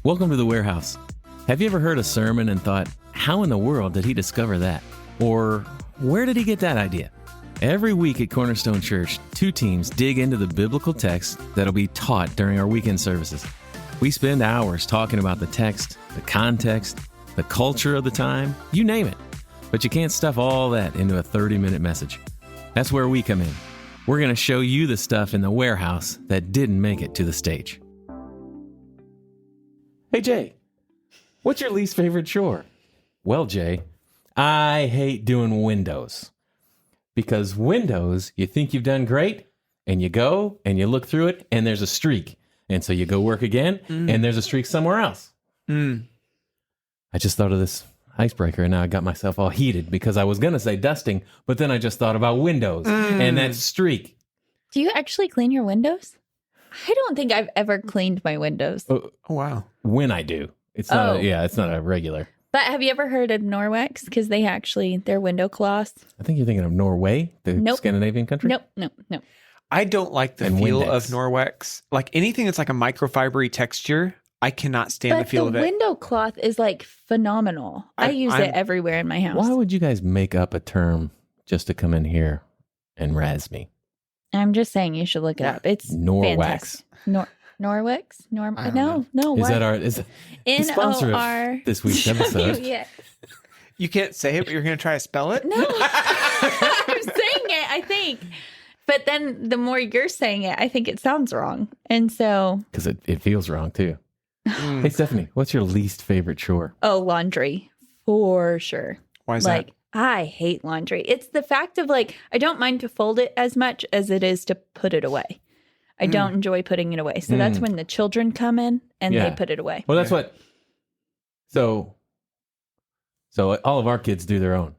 Welcome to The Warehouse. Have you ever heard a sermon and thought, how in the world did he discover that? Or where did he get that idea? Every week at Cornerstone Church, two teams dig into the biblical text that'll be taught during our weekend services. We spend hours talking about the text, the context, the culture of the time, you name it. But you can't stuff all that into a 30-minute message. That's where we come in. We're going to show you the stuff in the warehouse that didn't make it to the stage. Hey, Jay, what's your least favorite chore? Well, Jay, I hate doing windows. Because windows, you think you've done great, and you go, and you look through it, and there's a streak. And so you go work again, and there's a streak somewhere else. I just thought of this icebreaker, and now I got myself all heated because I was going to say dusting, but then I just thought about windows and that streak. Do you actually clean your windows? I don't think I've ever cleaned my windows. Oh, wow. When I do. It's not it's not a regular. But have you ever heard of Norwex? Because they're window cloths. I think you're thinking of Norway, the Scandinavian country. Nope. I don't like the feel of Norwex. Like anything that's like a microfibery texture, I cannot stand the feel of it. But the window cloth is like phenomenal. I use it everywhere in my house. Why would you guys make up a term just to come in here and razz me? I'm just saying you should look it up. It's Norwex. Norwex? No. Is that our the sponsor of this week's episode? Yeah. You can't say it, but you're going to try to spell it? No. I'm saying it, I think. But then the more you're saying it, I think it sounds wrong. And so... Because it feels wrong, too. Hey, Stephanie, what's your least favorite chore? Oh, laundry. For sure. Why is that? I hate laundry. It's the fact of I don't mind to fold it as much as it is to put it away. I don't enjoy putting it away. So that's when the children come in and they put it away. Well, that's what... So all of our kids do their own.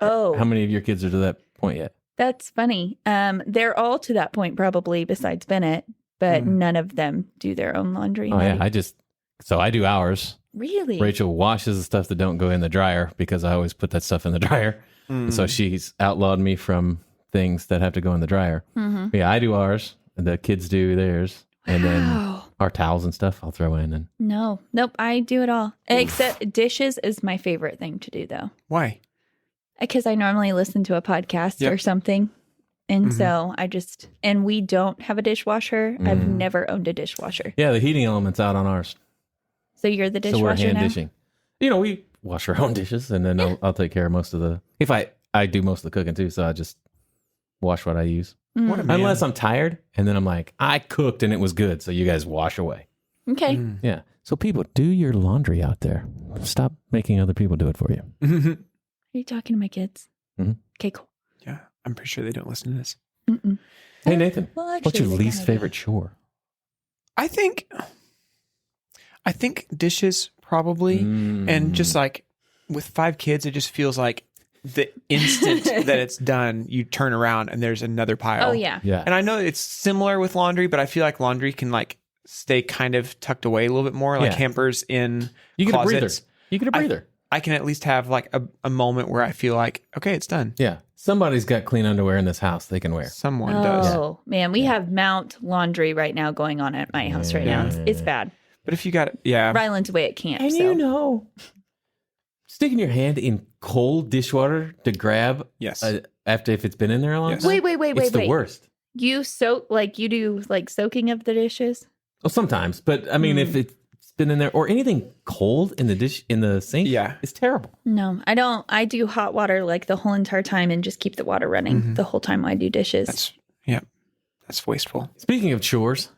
Oh. How many of your kids are to that point yet? That's funny. They're all to that point probably besides Bennett, but none of them do their own laundry. Oh, yeah. I do ours. Really? Rachel washes the stuff that don't go in the dryer because I always put that stuff in the dryer. So she's outlawed me from things that have to go in the dryer. But yeah, I do ours. The kids do theirs. And then our towels and stuff I'll throw in. And Nope. I do it all. Except dishes is my favorite thing to do, though. Why? Because I normally listen to a podcast or something. And so and we don't have a dishwasher. I've never owned a dishwasher. Yeah, the heating element's out on ours. So you're the dishwasher so we're hand now? dishing. We wash our own dishes, and then I'll take care of most of the... If I do most of the cooking, too, so I just wash what I use. What a man. Unless I'm tired, and then I'm like, I cooked and it was good, so you guys wash away. Okay. Yeah. So people, do your laundry out there. Stop making other people do it for you. Are you talking to my kids? Okay, cool. Yeah, I'm pretty sure they don't listen to this. Hey, Nathan, Well, actually, what's your they least kinda favorite chore? I think dishes probably. And just like with 5 kids, it just feels like the instant that it's done, you turn around and there's another pile. Oh, yeah. Yeah. And I know it's similar with laundry, but I feel like laundry can stay kind of tucked away a little bit more, like hampers in You get closets. a breather. You get a breather. I can at least have a moment where I feel like, okay, it's done. Yeah. Somebody's got clean underwear in this house they can wear. Someone does. Oh, man. We have Mount laundry right now going on at my house right now. It's bad. But if you got it, yeah. Ryland's away at camp. And so. Sticking your hand in cold dishwater to grab Yes. after if it's been in there a long Yes. time? Wait. It's the worst. You soak, you do soaking of the dishes? Well, sometimes. But I mean, if it's been in there or anything cold in the sink, it's terrible. No, I don't. I do hot water the whole entire time and just keep the water running the whole time I do dishes. That's wasteful. Speaking of chores.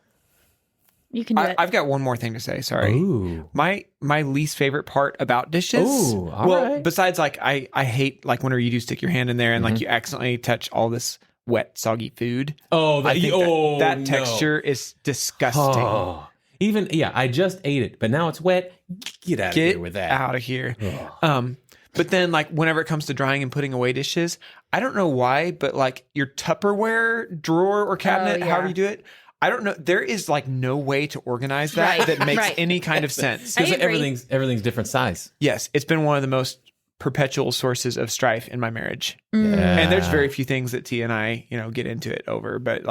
You can do it. I've got one more thing to say. Sorry. Ooh. My least favorite part about dishes. Ooh, all right. Besides I hate whenever you do stick your hand in there and you accidentally touch all this wet, soggy food. Oh, I think that texture is disgusting. Oh. Even, I just ate it, but now it's wet. Get out of here with that. Get out of here. But then, whenever it comes to drying and putting away dishes, I don't know why, but your Tupperware drawer or cabinet, however you do it, I don't know. There is no way to organize that that makes any kind of sense. Because everything's different size. Yes, it's been one of the most perpetual sources of strife in my marriage. Yeah. And there's very few things that T and I, get into it over, but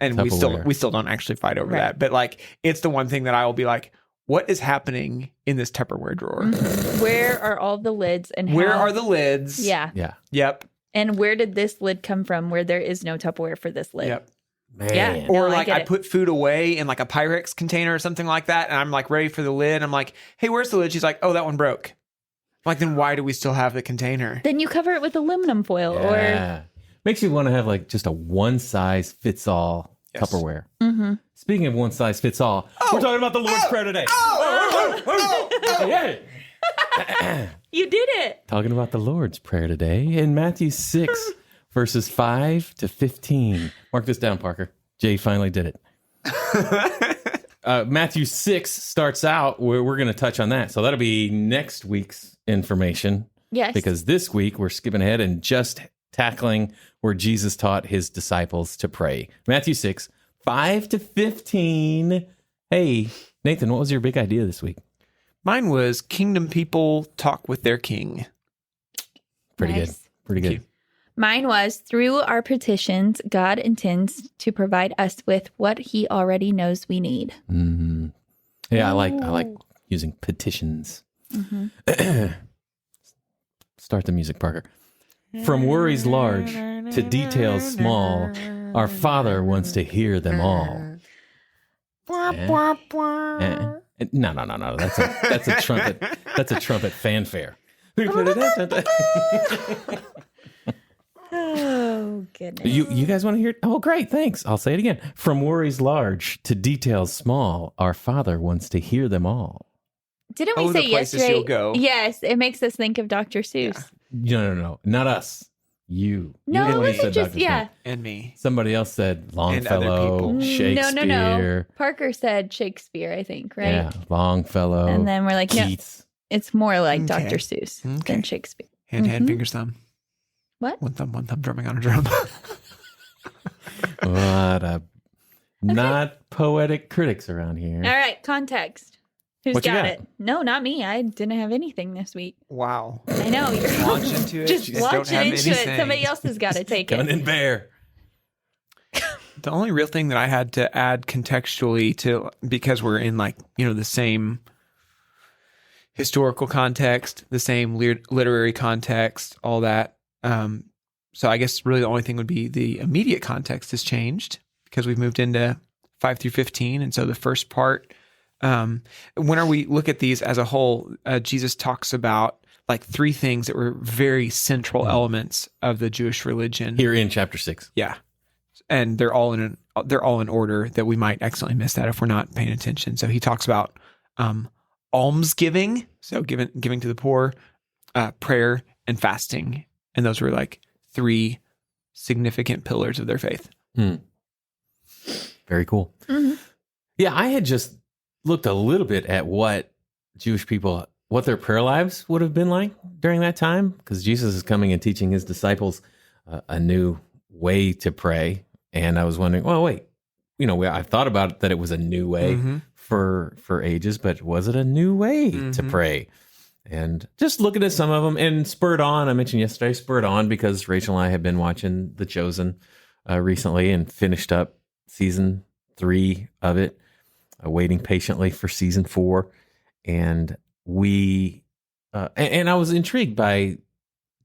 and we still don't actually fight over that. But it's the one thing that I will be like, what is happening in this Tupperware drawer? Where are all the lids and Where are the lids? Yeah. Yeah. Yep. And where did this lid come from where there is no Tupperware for this lid? Yep. Man. Yeah. Or No, like get I it. put food away in like a Pyrex container or something like that, and I'm like ready for the lid. I'm like, hey, where's the lid? She's like, oh, that one broke. I'm like, then why do we still have the container? Then you cover it with aluminum foil Yeah. Makes you want to have like just a one size fits all Yes. Tupperware. Mm-hmm. Speaking of one size fits all, we're talking about the Lord's Prayer today. Yeah. You did it. Talking about the Lord's Prayer today in Matthew 6, verses 5 to 15. Mark this down, Parker. Jay finally did it. Matthew 6 starts out where we're going to touch on that. So that'll be next week's information. Yes. Because this week we're skipping ahead and just tackling where Jesus taught his disciples to pray. Matthew 6, 5 to 15. Hey, Nathan, what was your big idea this week? Mine was kingdom people talk with their king. Pretty Nice. good. Pretty Thank good. you. Mine was through our petitions, God intends to provide us with what he already knows we need. Mhm. Yeah, I like using petitions. Start the music, Parker. From worries large to details small, our Father wants to hear them all. No. That's a trumpet. That's a trumpet fanfare. Oh, goodness. You guys want to hear it? Oh, great. Thanks. I'll say it again. From worries large to details small, our Father wants to hear them all. Didn't Oh, we the say places yesterday? you'll go. Yes, it makes us think of Dr. Seuss. No. Not us. You. No, You're the it one who wasn't said just, Dr. yeah. Smith. And me. Somebody else said And other Longfellow, people. Shakespeare. No. Parker said Shakespeare, I think, right? Yeah, Longfellow. And then we're like, no, Keats. it's more like Okay. Dr. Seuss Okay. than Shakespeare. Hand, Mhm. fingers, thumb. What? One thumb, drumming on a drum. What a not poetic critics around here. All right, context. Who's What you got got? it? No, not me. I didn't have anything this week. Wow. I know. You're Launch into it. just You guys don't launching have into it. anything. Somebody else has got to take Coming it. in bear. The only real thing that I had to add contextually to, because we're in like, the same historical context, the same literary context, all that. So I guess really the only thing would be the immediate context has changed because we've moved into 5 through 15. And so the first part, whenever we look at these as a whole, Jesus talks about like three things that were very central elements of the Jewish religion. Here in chapter 6. Yeah. And they're all in order that we might accidentally miss that if we're not paying attention. So he talks about almsgiving, so giving to the poor, prayer, and fasting. And those were like three significant pillars of their faith. Very cool. Mm-hmm. Yeah, I had just looked a little bit at what Jewish people, what their prayer lives would have been like during that time, because Jesus is coming and teaching his disciples a new way to pray. And I was wondering, well, wait, I thought about it, that it was a new way for ages, but was it a new way to pray? And just looking at some of them and spurred on, I mentioned yesterday, spurred on because Rachel and I have been watching The Chosen recently and finished up season 3 of it, waiting patiently for season 4. And and I was intrigued by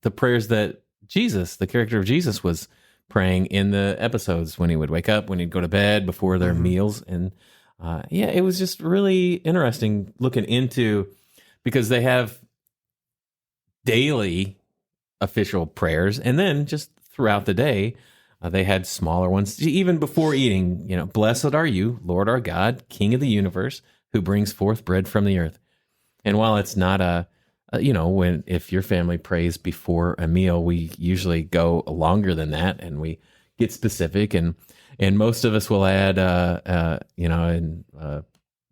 the prayers that Jesus, the character of Jesus, was praying in the episodes when he would wake up, when he'd go to bed, before their meals. And it was just really interesting looking into, because they have daily official prayers, and then just throughout the day, they had smaller ones, even before eating. Blessed are you, Lord our God, King of the universe, who brings forth bread from the earth. And while it's not if your family prays before a meal, we usually go longer than that, and we get specific, and most of us will add,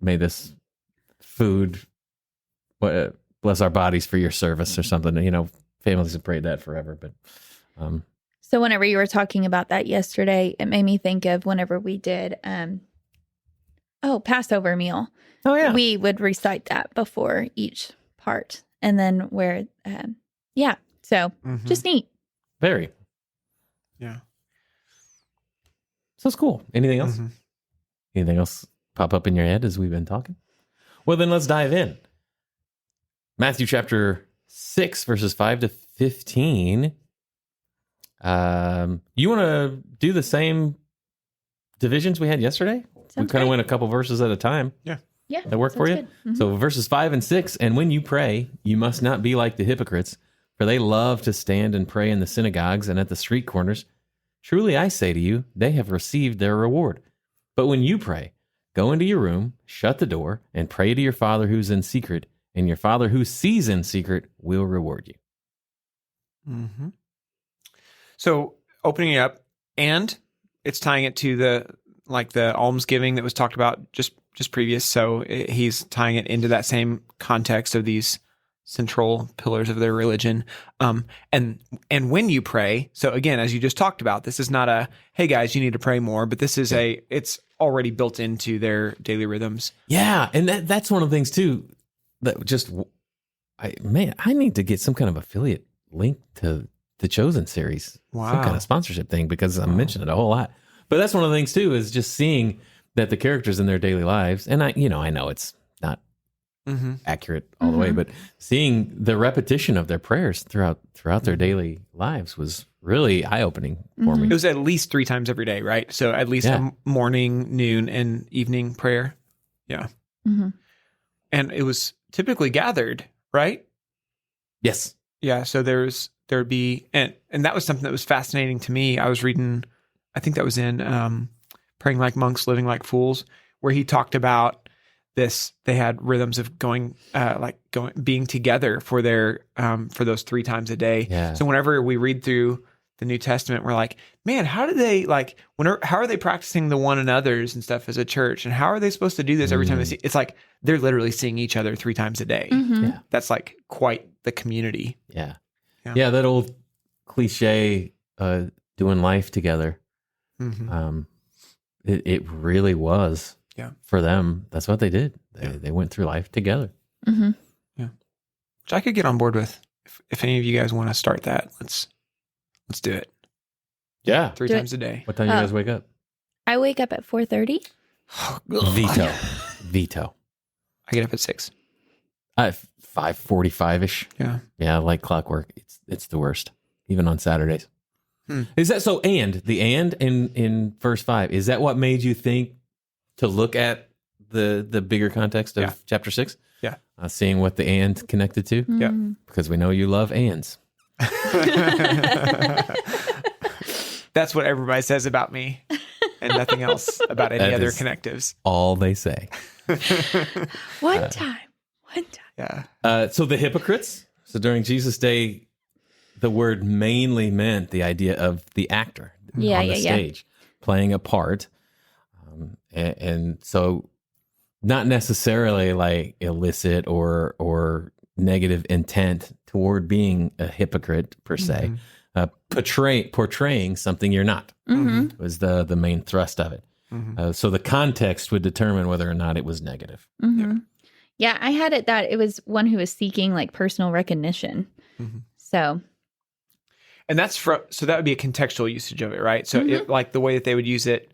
may this food, bless our bodies for your service or something. Families have prayed that forever, but. So whenever you were talking about that yesterday, it made me think of whenever we did, Passover meal. Oh yeah. We would recite that before each part. And then just neat. Very. Yeah. So it's cool. Anything else? Anything else pop up in your head as we've been talking? Well, then let's dive in. Matthew chapter 6, verses 5 to 15. You want to do the same divisions we had yesterday? We kind of went a couple verses at a time. Yeah. Yeah. That work for you? Mm-hmm. So verses 5 and 6, and when you pray, you must not be like the hypocrites, for they love to stand and pray in the synagogues and at the street corners. Truly I say to you, they have received their reward. But when you pray, go into your room, shut the door, and pray to your Father who's in secret, and your Father who sees in secret will reward you. Mm-hmm. So opening it up, and it's tying it to the almsgiving that was talked about just previous. So he's tying it into that same context of these central pillars of their religion. And when you pray, so again, as you just talked about, this is not a, hey guys, you need to pray more, but this is it's already built into their daily rhythms. Yeah. And that's one of the things too, that just, I need to get some kind of affiliate link to the Chosen series. Wow. Some kind of sponsorship thing, because I'm mentioning it a whole lot. But that's one of the things too, is just seeing that the characters in their daily lives, and I know it's not accurate all the way, but seeing the repetition of their prayers throughout their daily lives was really eye-opening for me. It was at least 3 times every day, right? So at least a morning, noon, and evening prayer. Yeah. Mm-hmm. And it was typically gathered, right? Yes. Yeah. So there'd be, and that was something that was fascinating to me. I was reading, I think that was in Praying Like Monks, Living Like Fools, where he talked about this. They had rhythms of being together for their for those 3 times a day. Yeah. So whenever we read through the New Testament, we're like, man, how do they how are they practicing the one another's and stuff as a church, and how are they supposed to do this every time they see? It's like they're literally seeing each other 3 times a day. Mm-hmm. Yeah. That's like quite the community. Yeah. Yeah. Yeah. That old cliche, doing life together. Mm-hmm. It really was. Yeah. For them, that's what they did. They went through life together. Mm-hmm. Yeah. Which I could get on board with. If any of you guys want to start that, let's do it. Yeah. 3 Do times a day. What time do you guys wake up? I wake up at 4:30. Veto. I get up at 6. 5:45ish. Yeah. Yeah, like clockwork. It's the worst, even on Saturdays. Is that so? And the in verse 5, is that what made you think to look at the bigger context of chapter 6? Yeah. Seeing what the and connected to? Yeah. Because we know you love ands. That's what everybody says about me, and nothing else about any other is connectives. All they say. One time. Yeah. So the hypocrites. So during Jesus' day, the word mainly meant the idea of the actor on the stage playing a part. And so not necessarily like illicit or negative intent toward being a hypocrite per se. Portraying something you're not was the main thrust of it. So the context would determine whether or not it was negative. Yeah, I had it that it was one who was seeking like personal recognition. So, and so that would be a contextual usage of it, right? So it, like the way that they would use it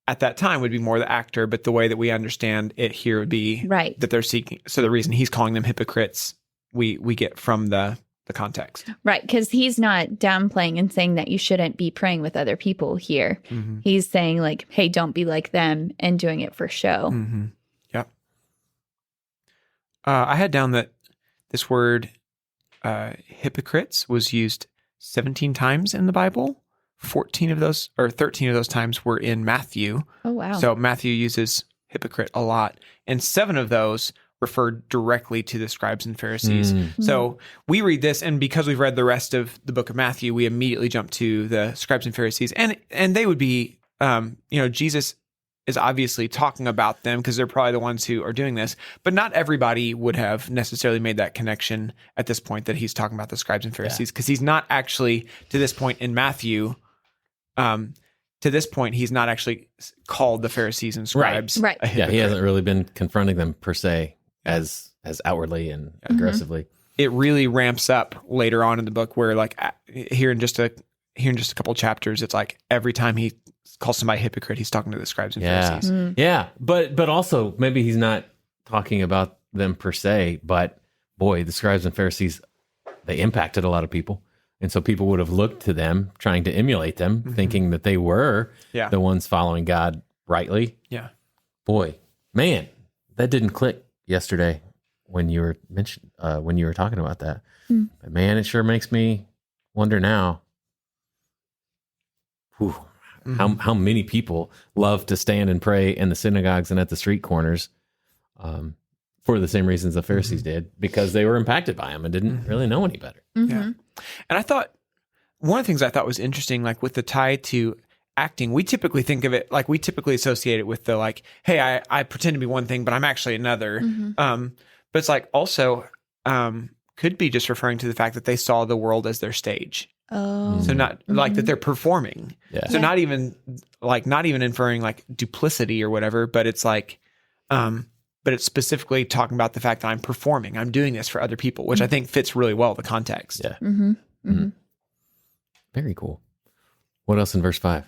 at that time would be more the actor, but the way that we understand it here would be that they're seeking. So the reason he's calling them hypocrites, we get from the context. Right, because he's not downplaying and saying that you shouldn't be praying with other people here. He's saying like, hey, don't be like them and doing it for show. Yep. I had down that this word hypocrites was used 17 times in the Bible. 13 of those times were in Matthew. Oh, wow. So Matthew uses hypocrite a lot. And 7 of those referred directly to the scribes and Pharisees. So we read this, and because we've read the rest of the book of Matthew, we immediately jump to the scribes and Pharisees. And they would be, Jesus is obviously talking about them because they're probably the ones who are doing this. But not everybody would have necessarily made that connection at this point that he's talking about the scribes and Pharisees, because he's not actually, to this point in Matthew, to this point, he's not actually called the Pharisees and scribes. Right. Yeah, he hasn't really been confronting them per se as outwardly and aggressively. It really ramps up later on in the book, where like here in just a couple of chapters, it's like every time he calls somebody hypocrite, he's talking to the scribes and Pharisees. Yeah, but also maybe he's not talking about them per se, but boy, the scribes and Pharisees, they impacted a lot of people. And so people would have looked to them, trying to emulate them, thinking that they were the ones following God rightly. Yeah. Boy, man, that didn't click yesterday when you were talking about that. But man, it sure makes me wonder now. Whew, how many people love to stand and pray in the synagogues and at the street corners, for the same reasons the Pharisees did, because they were impacted by them and didn't really know any better. Yeah. And I thought one of the things I thought was interesting, like with the tie to acting, we typically think of it like we typically associate it with the like, hey, I pretend to be one thing, but I'm actually another. But it's like also could be just referring to the fact that they saw the world as their stage. Oh. So not like that they're performing. Yeah. So not even inferring like duplicity or whatever, but it's like, but it's specifically talking about the fact that I'm performing. I'm doing this for other people, which I think fits really well the context. Yeah. Very cool. What else in verse 5?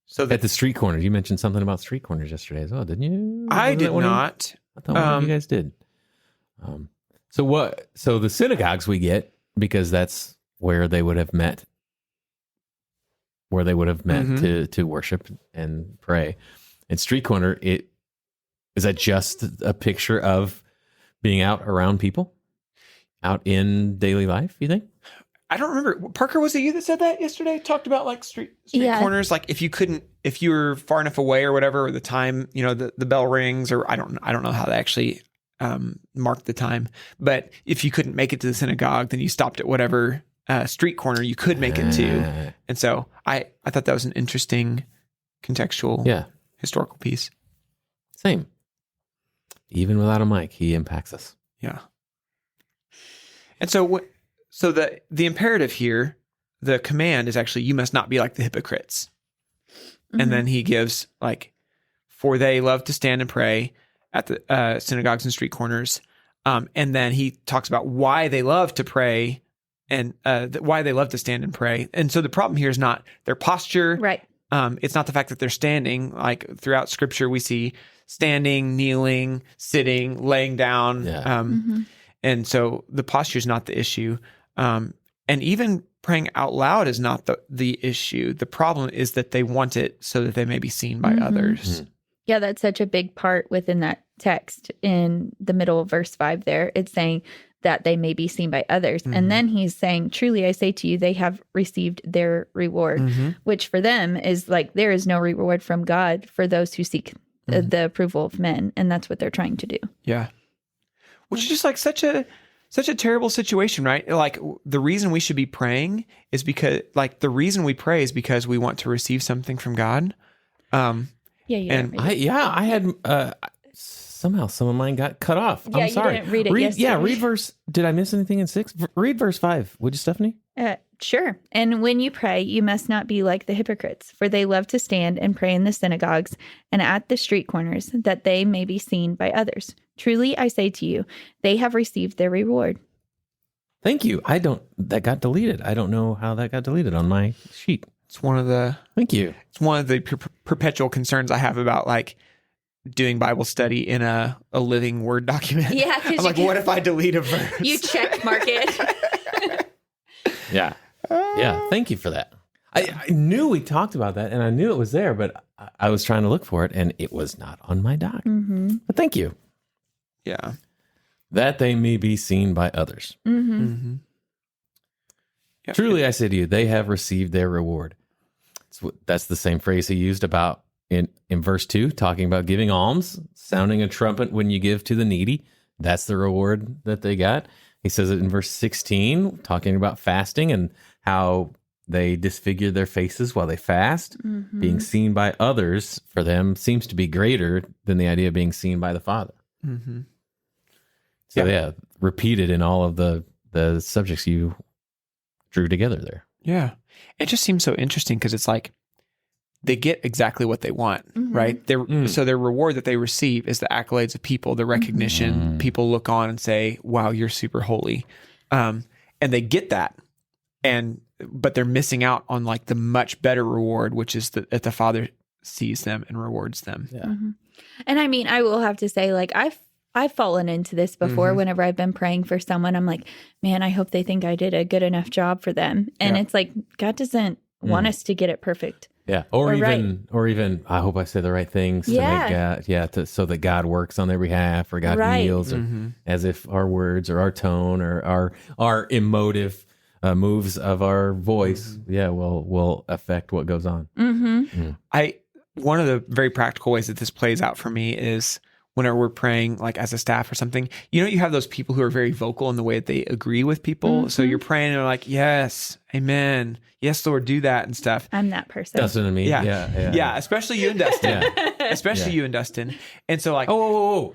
So At the street corners, you mentioned something about street corners yesterday as well, didn't you? I did not. I thought one of you guys did. So the synagogues we get, because that's where they would have met. To worship and pray. And street corner, is that just a picture of being out around people, out in daily life, you think? I don't remember. Parker, was it you that said that yesterday? Talked about like street corners, like if you were far enough away or whatever, or the time, the bell rings, or I don't know how they actually marked the time, but if you couldn't make it to the synagogue, then you stopped at whatever street corner you could make it to. And so I thought that was an interesting contextual historical piece. Same. Even without a mic, he impacts us. Yeah. And so the imperative here, the command is actually, you must not be like the hypocrites. And then he gives like, for they love to stand and pray at the synagogues and street corners. And then he talks about why they love to pray and why they love to stand and pray. And so the problem here is not their posture. Right. It's not the fact that they're standing. Like throughout Scripture, we see standing, kneeling, sitting, laying down. Yeah. And so the posture is not the issue. And even praying out loud is not the issue. The problem is that they want it so that they may be seen by others. Yeah, that's such a big part within that text in the middle of verse 5 there. It's saying that they may be seen by others. And then he's saying, truly, I say to you, they have received their reward, which for them is like, there is no reward from God for those who seek the approval of men. And that's what they're trying to do. Yeah. Which is just like such a terrible situation, right? Like the reason we should be praying is because we want to receive something from God. I had somehow some of mine got cut off. Yeah, I'm sorry. You didn't read it yesterday. Read verse. Did I miss anything in 6? Read verse 5, would you, Stephanie? Sure. And when you pray, you must not be like the hypocrites, for they love to stand and pray in the synagogues and at the street corners, that they may be seen by others. Truly, I say to you, they have received their reward. Thank you. That got deleted. I don't know how that got deleted on my sheet. It's one of the. Thank you. It's one of the perpetual concerns I have about like doing Bible study in a living Word document. Yeah, I'm like, what if I delete a verse? You check mark it. Yeah. Yeah. Thank you for that. I knew we talked about that and I knew it was there, but I was trying to look for it and it was not on my doc. But thank you. Yeah. That they may be seen by others. Yep. Truly, I say to you, they have received their reward. That's the same phrase he used about in verse 2, talking about giving alms, sounding a trumpet when you give to the needy. That's the reward that they got. He says it in verse 16, talking about fasting and how they disfigure their faces while they fast. Being seen by others for them seems to be greater than the idea of being seen by the Father. So repeated in all of the subjects you drew together there. Yeah. It just seems so interesting because it's like they get exactly what they want, right? So their reward that they receive is the accolades of people, the recognition. People look on and say, wow, you're super holy. And they get that. But they're missing out on like the much better reward, which is at the Father's sees them and rewards them. Yeah. Mm-hmm. And I mean, I will have to say, like, I've fallen into this before. Whenever I've been praying for someone, I'm like, man, I hope they think I did a good enough job for them. And it's like, God doesn't want us to get it perfect. Yeah. Or even, I hope I say the right things to make God, so that God works on their behalf, or God heals, or as if our words or our tone or our emotive moves of our voice, will affect what goes on. One of the very practical ways that this plays out for me is whenever we're praying, like as a staff or something, you have those people who are very vocal in the way that they agree with people. So you're praying and they're like, yes, amen. Yes, Lord, do that and stuff. I'm that person. That's what I mean. Yeah. Especially you and Dustin. Especially you and Dustin. And so like,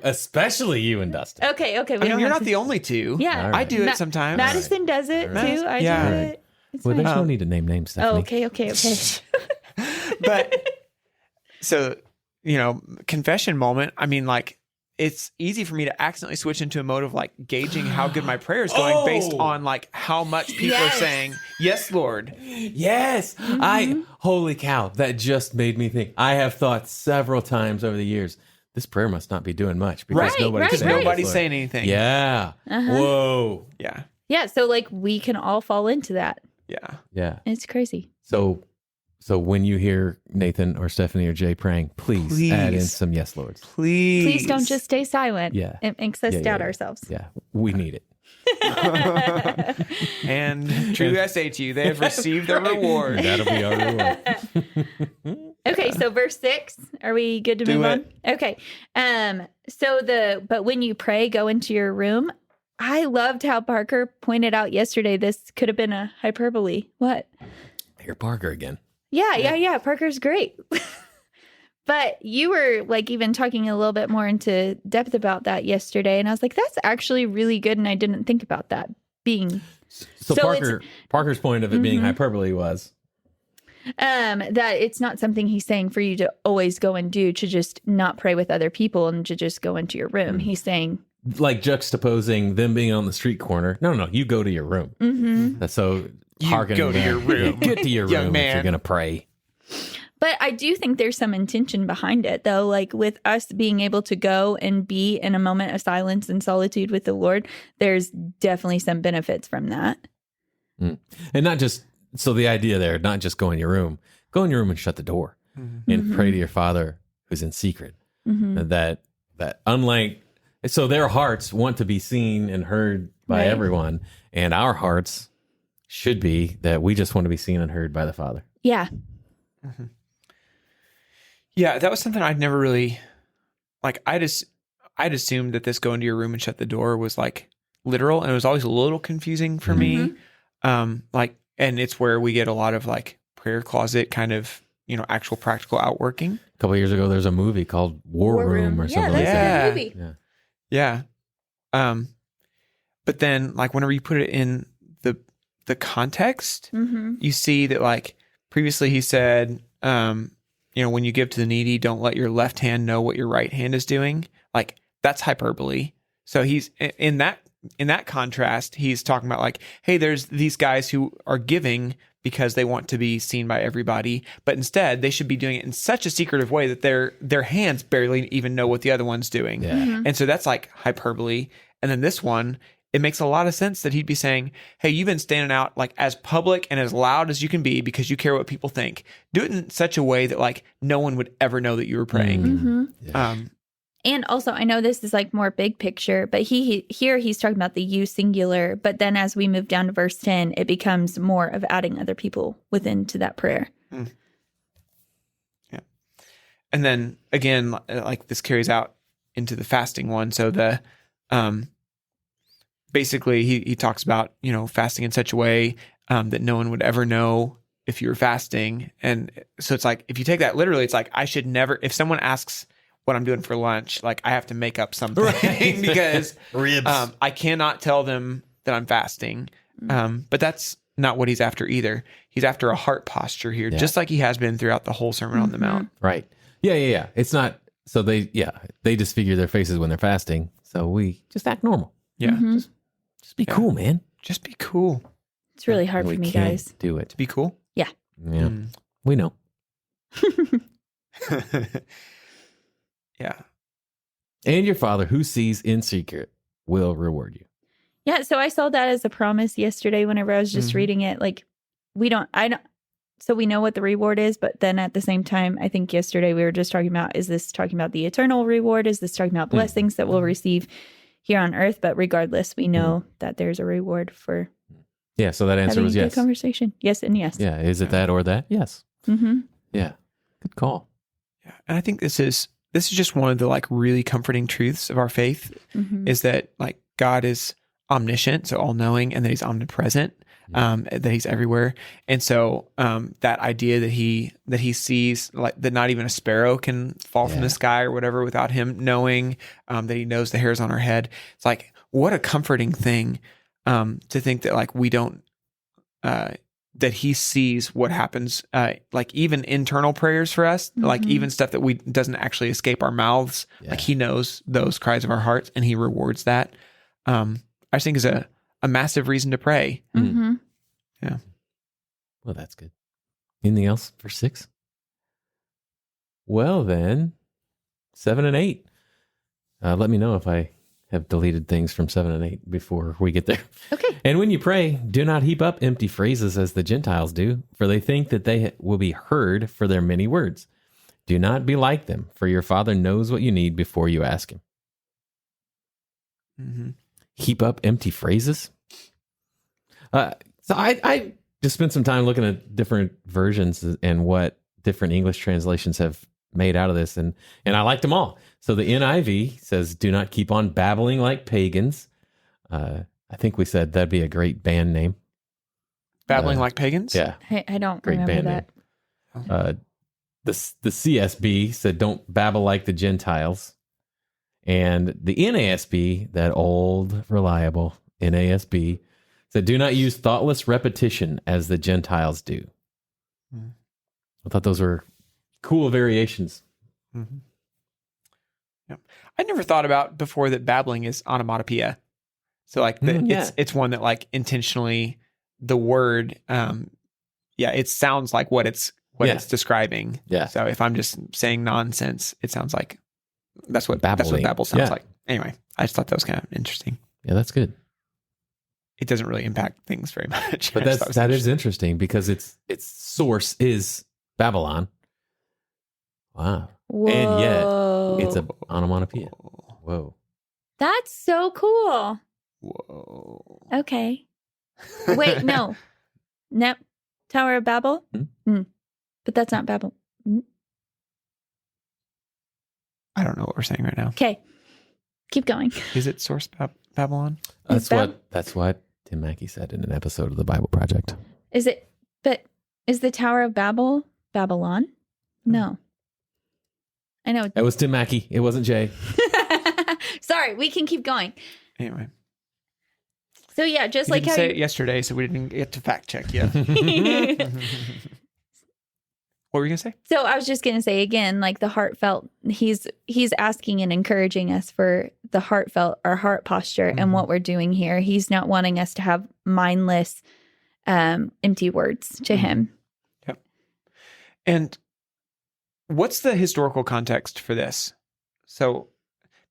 especially you and Dustin. Okay. I mean, you're not the only two. Yeah. I do it sometimes. Madison does it too. I do it. It's Well, fine. there's no need to name names, Stephanie. Okay. But so, confession moment. I mean, like, it's easy for me to accidentally switch into a mode of like gauging how good my prayer is going based on like how much people are saying, yes, Lord. Yes. Holy cow. That just made me think. I have thought several times over the years, this prayer must not be doing much because nobody's saying anything. Yeah. Whoa. Yeah. Yeah. So like we can all fall into that. Yeah. Yeah. It's crazy. So when you hear Nathan or Stephanie or Jay praying, please add in some yes, Lords. Please don't just stay silent. Yeah. It makes us doubt ourselves. Yeah. We need it. And truly I say to you, they have received their reward. That'll be our reward. Okay, so verse 6, are we good to move on? Okay. But when you pray, go into your room. I loved how Parker pointed out yesterday this could have been a hyperbole. What? Here, Parker again. Yeah. Parker's great. But you were like even talking a little bit more into depth about that yesterday. And I was like, that's actually really good. And I didn't think about that being. So Parker's point of it being hyperbole was? That it's not something he's saying for you to always go and do, to just not pray with other people and to just go into your room. He's saying. Like juxtaposing them being on the street corner. No, you go to your room. So you go to your room. Get to your room if you're going to pray. But I do think there's some intention behind it, though. Like with us being able to go and be in a moment of silence and solitude with the Lord, there's definitely some benefits from that. And not just, so the idea there, not just go in your room and shut the door and pray to your Father who's in secret. That unlike, so their hearts want to be seen and heard by everyone, and our hearts should be that we just want to be seen and heard by the Father. Yeah. Yeah, that was something I'd never really, like, I'd assumed that this go into your room and shut the door was like literal, and it was always a little confusing for me. Like, and it's where we get a lot of like prayer closet kind of, actual practical outworking. A couple of years ago, there's a movie called War Room or something like that. A good movie. Yeah. But then like whenever you put it in the context, you see that like previously he said, when you give to the needy, don't let your left hand know what your right hand is doing. Like that's hyperbole. So he's in that contrast, he's talking about like, hey, there's these guys who are giving because they want to be seen by everybody, but instead they should be doing it in such a secretive way that their hands barely even know what the other one's doing. And so that's like hyperbole. And then this one, it makes a lot of sense that he'd be saying, hey, you've been standing out like as public and as loud as you can be because you care what people think. Do it in such a way that like no one would ever know that you were praying. And also, I know this is like more big picture, but he's talking about the you singular. But then as we move down to verse 10, it becomes more of adding other people within to that prayer. Yeah. And then again, like this carries out into the fasting one. So basically he talks about, fasting in such a way that no one would ever know if you were fasting. And so it's like, if you take that literally, it's like, I should never, if someone asks what I'm doing for lunch, like I have to make up something because I cannot tell them that I'm fasting. But that's not what he's after either. He's after a heart posture here, just like he has been throughout the whole Sermon on the Mount. Right. Yeah. It's not, so they disfigure their faces when they're fasting. So we just act normal. Yeah. Just be cool, man. Just be cool. It's really hard for me, guys. Do it. Be cool. Yeah. Yeah. We know. Yeah. And your Father who sees in secret will reward you. Yeah, so I saw that as a promise yesterday whenever I was just reading it. Like, so we know what the reward is, but then at the same time, I think yesterday we were just talking about, is this talking about the eternal reward? Is this talking about blessings that we'll receive here on earth? But regardless, we know that there's a reward for Yeah, so that answer having was a good yes. conversation. Yes and yes. Yeah, is it that or that? Yes. Mm-hmm. Yeah, good call. Yeah. And I think this is just one of the like really comforting truths of our faith is that like God is omniscient, so all knowing, and that he's omnipresent, that he's everywhere. And so that idea that he sees, like that not even a sparrow can fall from the sky or whatever without him knowing, that he knows the hairs on our head. It's like, what a comforting thing to think that like we don't, that he sees what happens, like even internal prayers for us, like even stuff that we doesn't actually escape our mouths. Like he knows those cries of our hearts and he rewards that. I just think is a massive reason to pray. Mm-hmm. Yeah. Well, that's good. Anything else for 6? Well, then 7 and 8. Let me know if I have deleted things from 7 and 8 before we get there. Okay. And when you pray, do not heap up empty phrases as the Gentiles do, for they think that they will be heard for their many words. Do not be like them, for your Father knows what you need before you ask him. Mm-hmm. Heap up empty phrases? So I just spent some time looking at different versions and what different English translations have made out of this, and I liked them all. So the NIV says, do not keep on babbling like pagans. I think we said that'd be a great band name. Babbling like pagans? Yeah. I don't Great remember band that. name. The CSB said, don't babble like the Gentiles. And the NASB, that old, reliable NASB, said, do not use thoughtless repetition as the Gentiles do. I thought those were cool variations. Mm-hmm. Yep. I never thought about before that babbling is onomatopoeia. So like it's one that like intentionally the word, it sounds like what it's describing. Yeah. So if I'm just saying nonsense, it sounds like that's what Babbling. babble sounds like. Anyway, I just thought that was kind of interesting. Yeah, that's good. It doesn't really impact things very much. But that is interesting because its source is Babylon. Wow. Whoa. And yet it's an onomatopoeia. Whoa. That's so cool. Whoa. Okay. Wait, no. Nope. Tower of Babel? But that's not Babel. I don't know what we're saying right now. Okay. Keep going. Is it source Babylon? That's what Tim Mackey said in an episode of the Bible Project. Is the Tower of Babel Babylon? No. I know. It was Tim Mackey. It wasn't Jay. Sorry, we can keep going. Anyway. So yeah, just You like didn't how say it yesterday, so we didn't get to fact check yet. What were you gonna say? So I was just gonna say again, like the heartfelt, he's asking and encouraging us for the heartfelt, our heart posture and what we're doing here. He's not wanting us to have mindless, empty words to him. Yep. And what's the historical context for this? So,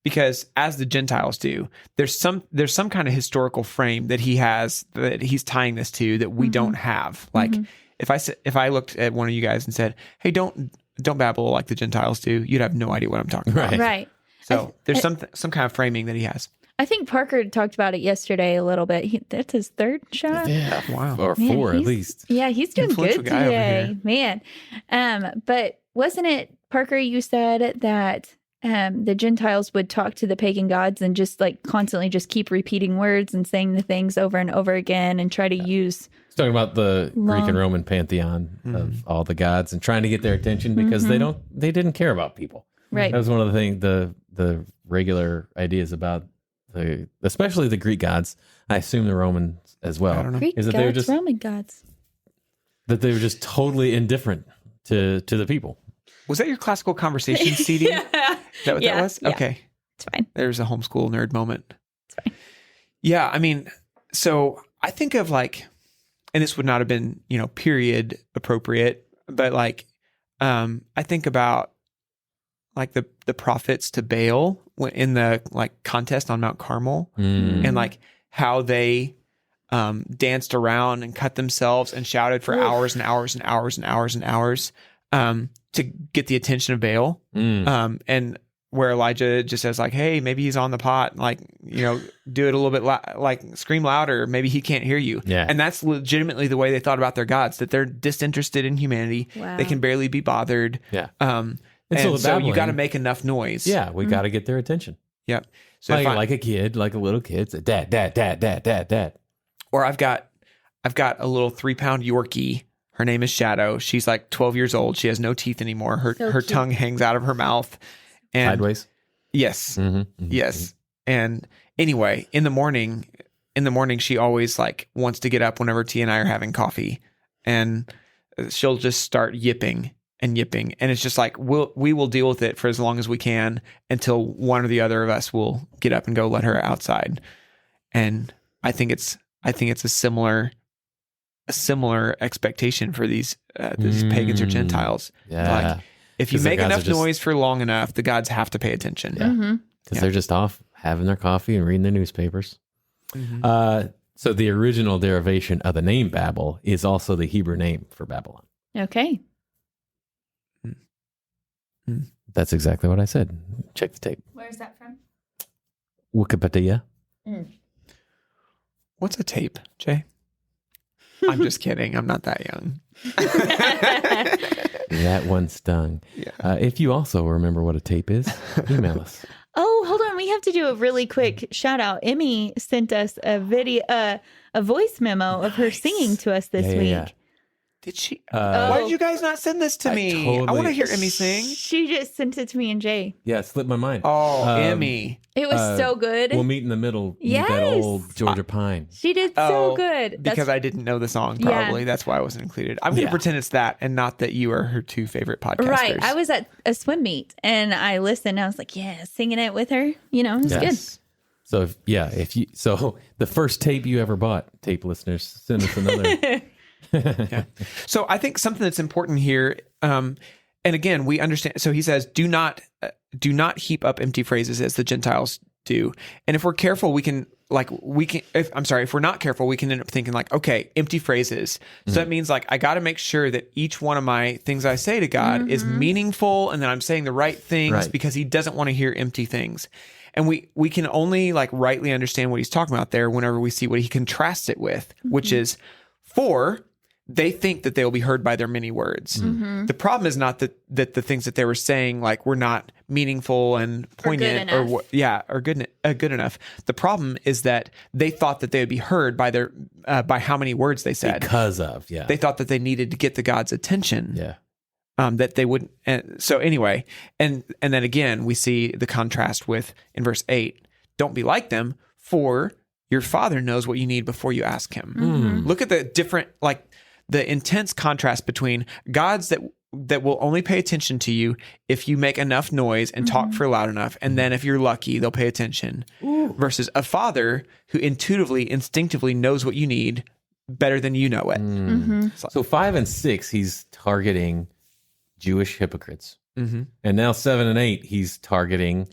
because as the Gentiles do, there's some kind of historical frame that he has that he's tying this to that we don't have. Like if I looked at one of you guys and said, "Hey, don't babble like the Gentiles do," you'd have no idea what I'm talking about. Right. So there's some kind of framing that he has. I think Parker talked about it yesterday a little bit. That's his third shot. Yeah. Wow. Or Man, 4 at least. Yeah, he's doing Influential good guy over today, here. man. But wasn't it, Parker, you said that the Gentiles would talk to the pagan gods and just like constantly just keep repeating words and saying the things over and over again and try to use. He's talking about the Greek and Roman pantheon of all the gods and trying to get their attention because they didn't care about people. Right. That was one of the things, the regular ideas about especially the Greek gods. I assume the Romans as well. I don't know. Greek Is that gods, they were just Roman gods. that they were just totally indifferent to the people. Was that your classical conversation CD? Is that what that was? Yeah. Okay. It's fine. There's a homeschool nerd moment. It's fine. Yeah, I mean, so I think of like, and this would not have been, period appropriate, but like, I think about like the prophets to Baal in the like contest on Mount Carmel, and like how they danced around and cut themselves and shouted for hours and hours and hours and hours and hours to get the attention of Baal, and where Elijah just says like, hey, maybe he's on the pot, like, you know, do it a little bit like scream louder, maybe he can't hear you. And that's legitimately the way they thought about their gods, that they're disinterested in humanity. They can barely be bothered. And so you got to make enough noise. We got to get their attention. So like a kid, like a little kid, say, dad, dad, dad, dad, dad, dad. Or I've got a little 3-pound Yorkie. Her name is Shadow. She's like 12 years old. She has no teeth anymore. Her tongue hangs out of her mouth. And sideways. Yes. Yes. And anyway, in the morning, she always like wants to get up whenever T and I are having coffee, and she'll just start yipping. And it's just like we will deal with it for as long as we can until one or the other of us will get up and go let her outside. And I think it's a similar expectation for these pagans or Gentiles. Like, if you make enough noise for long enough, the gods have to pay attention. Because they're just off having their coffee and reading their newspapers. So the original derivation of the name Babel is also the Hebrew name for Babylon. Okay. That's exactly what I said. Check the tape. Where is that from? Wikipedia. What's a tape, Jay? I'm just kidding. I'm not that young. That one stung. If you also remember what a tape is, email us. Oh, hold on. We have to do a really quick shout out. Emmy sent us a video, a voice memo of her singing to us this week. Did she? Why did you guys not send this to me? I want to hear Emmy sing. She just sent it to me and Jay. Yeah, it slipped my mind. Oh, Emmy. It was so good. We'll meet in the middle. Yes. That old Georgia Pine. She did so good. Because I didn't know the song, probably. That's why I wasn't included. I'm going to pretend it's that and not that you are her two favorite podcasters. Right. I was at a swim meet and I listened. I was like, singing it with her. You know, it was good. So, so the first tape you ever bought, tape listeners, send us another. So I think something that's important here, and again, we understand. So he says, do not heap up empty phrases as the Gentiles do. And if we're careful, if we're not careful, we can end up thinking like, okay, empty phrases. So that means like, I got to make sure that each one of my things I say to God is meaningful and that I'm saying the right things because he doesn't want to hear empty things. And we can only like rightly understand what he's talking about there whenever we see what he contrasts it with, which is they think that they will be heard by their many words. The problem is not that the things that they were saying like were not meaningful and poignant or good enough. The problem is that they thought that they would be heard by their by how many words they said they thought that they needed to get the God's attention. That they wouldn't. So anyway, and then again we see the contrast with in verse 8. Don't be like them, for your Father knows what you need before you ask Him. Look at the different the intense contrast between gods that will only pay attention to you if you make enough noise and talk for loud enough, and then if you're lucky, they'll pay attention, versus a Father who instinctively knows what you need better than you know it. So 5 and 6, he's targeting Jewish hypocrites. And now 7 and 8, he's targeting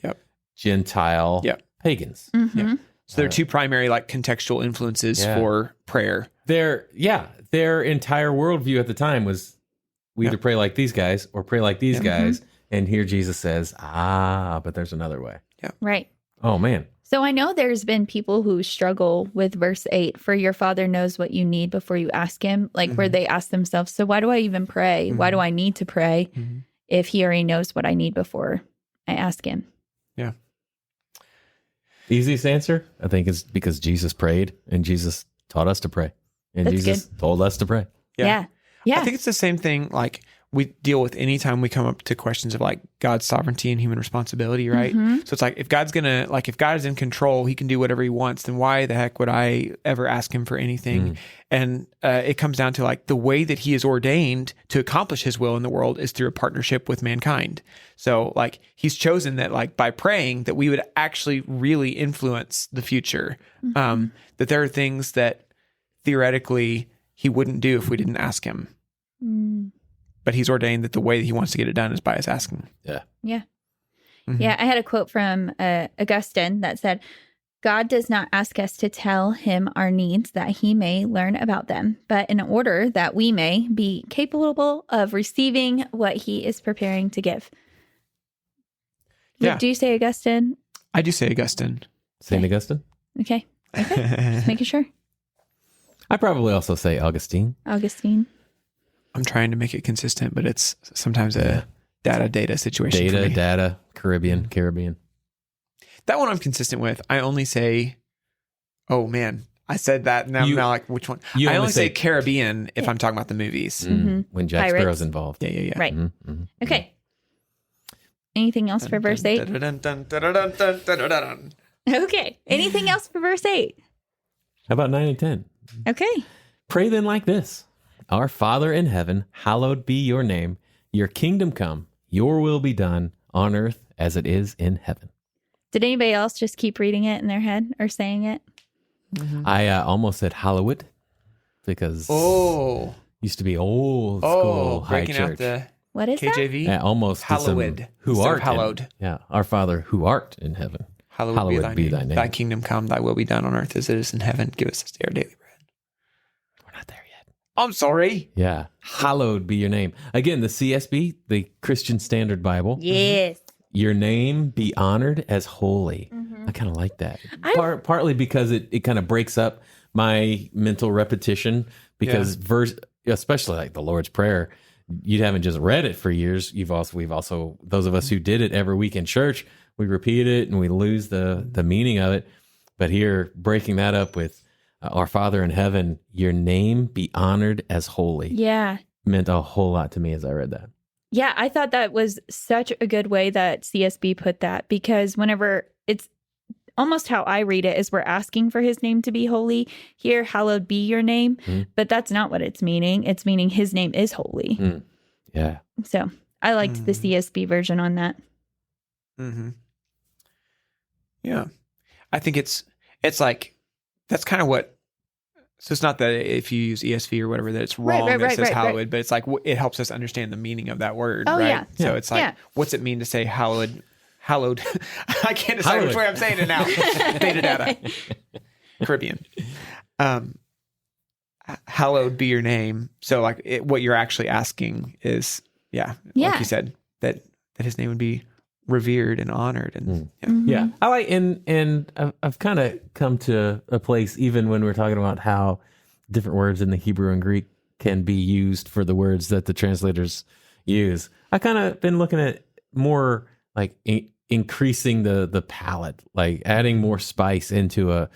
Gentile pagans. So there are two primary contextual influences for prayer. Their entire worldview at the time was we either pray like these guys or pray like these guys. And here Jesus says, but there's another way. Right. Oh, man. So I know there's been people who struggle with verse 8, for your Father knows what you need before you ask Him, where they ask themselves, so why do I even pray? Why do I need to pray if He already knows what I need before I ask Him? Yeah. Easiest answer, I think, is because Jesus prayed and Jesus taught us to pray. And That's Jesus told us to pray. Yeah. I think it's the same thing we deal with anytime we come up to questions of God's sovereignty and human responsibility, right? So it's if God's gonna if God is in control, He can do whatever He wants, then why the heck would I ever ask Him for anything? And it comes down to the way that He is ordained to accomplish His will in the world is through a partnership with mankind. So He's chosen that by praying that we would actually really influence the future. That there are things that theoretically He wouldn't do if we didn't ask Him. But He's ordained that the way that He wants to get it done is by us asking. Yeah. Mhm. Yeah, I had a quote from Augustine that said, God does not ask us to tell him our needs that he may learn about them, but in order that we may be capable of receiving what he is preparing to give. Yeah. Do you say Augustine? I do say Augustine. St. Okay. Augustine? Okay. Just making sure. I probably also say Augustine. Augustine. I'm trying to make it consistent, but it's sometimes a data situation. for me. Data, Caribbean. That one I'm consistent with. I only say, oh man, I said that. And I'm now like, which one? You I only only say say- Caribbean if I'm talking about the movies. When Jack Pirates. Sparrow's involved. Yeah. Right. Mhm. Okay. Anything else for verse 8? Okay. Anything else for verse 8? How about 9 and 10? Okay. Pray then like this: Our Father in heaven, hallowed be your name. Your kingdom come. Your will be done on earth as it is in heaven. Did anybody else just keep reading it in their head or saying it? I almost said hallowed because Oh, used to be old school high breaking out church. the What is that? KJV. Yeah, almost did some Hallowed who instead of art hallowed. Our Father who art in heaven. Hallowed be thy name. Thy kingdom come, thy will be done on earth as it is in heaven. Give us this day our daily bread. We're not there yet. I'm sorry. Yeah. Hallowed be your name. Again, the CSB, the Christian Standard Bible. Yes. Your name be honored as holy. I kind of like that. Partly because it kind of breaks up my mental repetition because especially like the Lord's Prayer, you haven't just read it for years. We've also those of us who did it every week in church, we repeat it and we lose the meaning of it. But here, breaking that up with our Father in heaven, your name be honored as holy. Yeah. Meant a whole lot to me as I read that. Yeah, I thought that was such a good way that CSB put that, because whenever it's almost how I read it is we're asking for his name to be holy. Here, hallowed be your name. But that's not what it's meaning. It's meaning his name is holy. Yeah. So I liked the CSB version on that. Mm-hmm. Yeah. I think it's like, that's kind of what, so it's not that if you use ESV or whatever, that it's wrong that it says hallowed, but it's like, it helps us understand the meaning of that word, Oh, right? yeah. So it's like, what's it mean to say hallowed? I can't decide which way I'm saying it now. Beta data. Caribbean. Hallowed be your name. So like what you're actually asking is, like you said, that his name would be revered and honored. And Yeah. I like, and I've kind of come to a place, even when we're talking about how different words in the Hebrew and Greek can be used for the words that the translators use. I kind of been looking at more like increasing the palate, like adding more spice into a